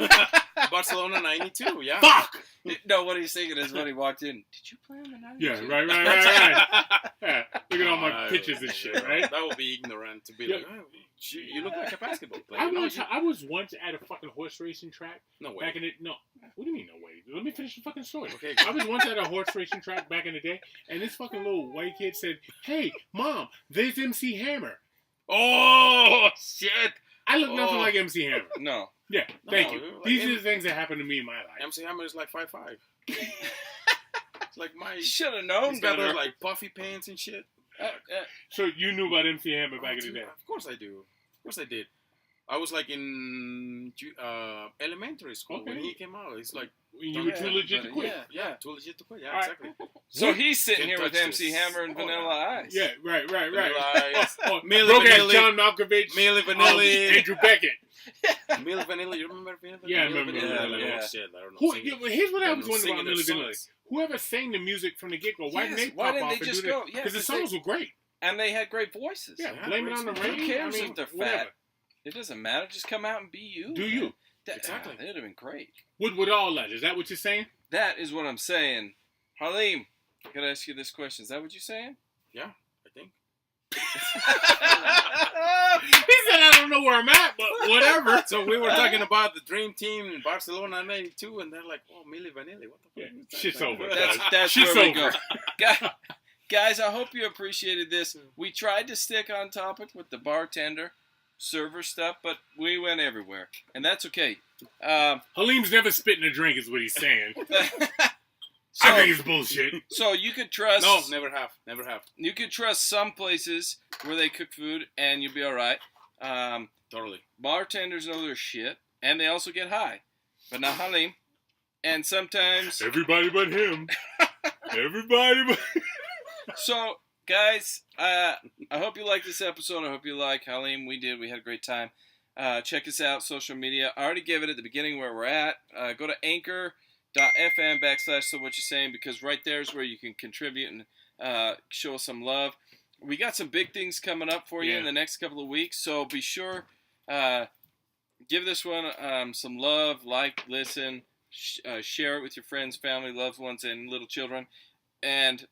Barcelona 92, yeah. Fuck! No, what he's thinking is when he walked in, did you play on the 92? Yeah, right. Yeah, look at all my pictures and shit, right? That would be ignorant to be like, oh, you look like a basketball player. I was once at a fucking horse racing track. No way. Back in no. What do you mean no way? Let me finish the fucking story. Okay. I was once at a horse racing track back in the day, and this fucking little white kid said, "Hey, Mom, there's MC Hammer." Oh, shit. I look nothing like MC Hammer. No. Yeah, thank you. Like These are the things that happen to me in my life. MC Hammer is like 5'5". It's like my... Should have known He's got better. those like puffy pants and shit. So you knew about MC Hammer back in the day? Of course I do. Of course I did. I was like in elementary school when he came out. It's like... You were too legit to quit. Yeah, too legit to quit. Yeah, exactly. So he's sitting here with MC Hammer and Vanilla Ice. Yeah, right. Vanilla Ice. Milli Vanilli. John Malkovich. Milli Vanilli. Andrew Beckett. Milli Vanilli. You remember Milli Vanilli? Yeah, I remember Milli Vanilli. Oh, shit, I don't know. Here's what I was wondering about Milli Vanilli. Whoever sang the music from the get-go, why didn't they pop off and do that? Because the songs were great. And they had great voices. Yeah, Blame It on the Rain. Who cares if they're fat? It doesn't matter. Just come out and be you. Do you? Exactly. That would have been great. With all that. Is that what you're saying? That is what I'm saying. Halim, I gotta ask you this question. Is that what you're saying? Yeah, I think. He said, I don't know where I'm at, but whatever. So we were talking about the Dream Team in Barcelona 92, and they're like, oh, Milli Vanilli. What the fuck is that? Shit's over. That's where we go. Guys, I hope you appreciated this. We tried to stick on topic with the bartender, server stuff, but we went everywhere. And that's okay. Halim's never spitting a drink is what he's saying. So, I think it's bullshit. So you could trust... No, never have. You could trust some places where they cook food and you'll be all right. Totally. Bartenders know their shit, and they also get high. But not Halim. And sometimes... Everybody but him. Everybody but... So, guys, I hope you like this episode. I hope you like Halim. We did. We had a great time. Check us out, social media. I already gave it at the beginning where we're at. Go to anchor.fm/SoWhutChuSayin because right there is where you can contribute and show us some love. We got some big things coming up for you in the next couple of weeks, so be sure give this one some love, like, listen, share it with your friends, family, loved ones, and little children. And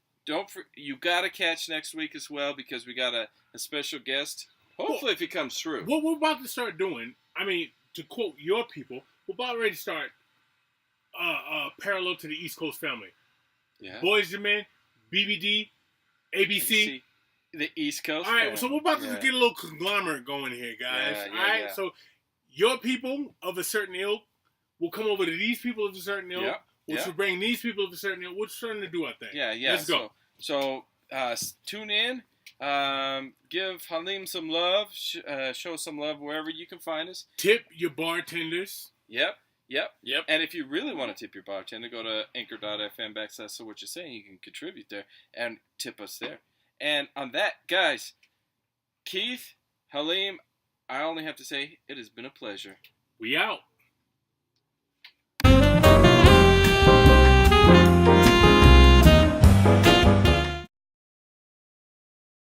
you got to catch next week as well because we got a special guest. Hopefully, if he comes through. What we're about to start doing, I mean, to quote your people, we're about ready to start parallel to the East Coast family. Yeah. Boys to Men, BBD, ABC. The East Coast. All right, so we're about to get a little conglomerate going here, guys. All right, so your people of a certain ilk will come over to these people of a certain ilk, which will bring these people of a certain ilk. We're starting to do our thing. Yeah. Let's go. So tune in. Give Halim some love. Show some love wherever you can find us. Tip your bartenders. Yep. And if you really want to tip your bartender, go to anchor.fm/SoWhutChuSayin. You can contribute there and tip us there. And on that, guys, Keith, Halim, I only have to say it has been a pleasure. We out.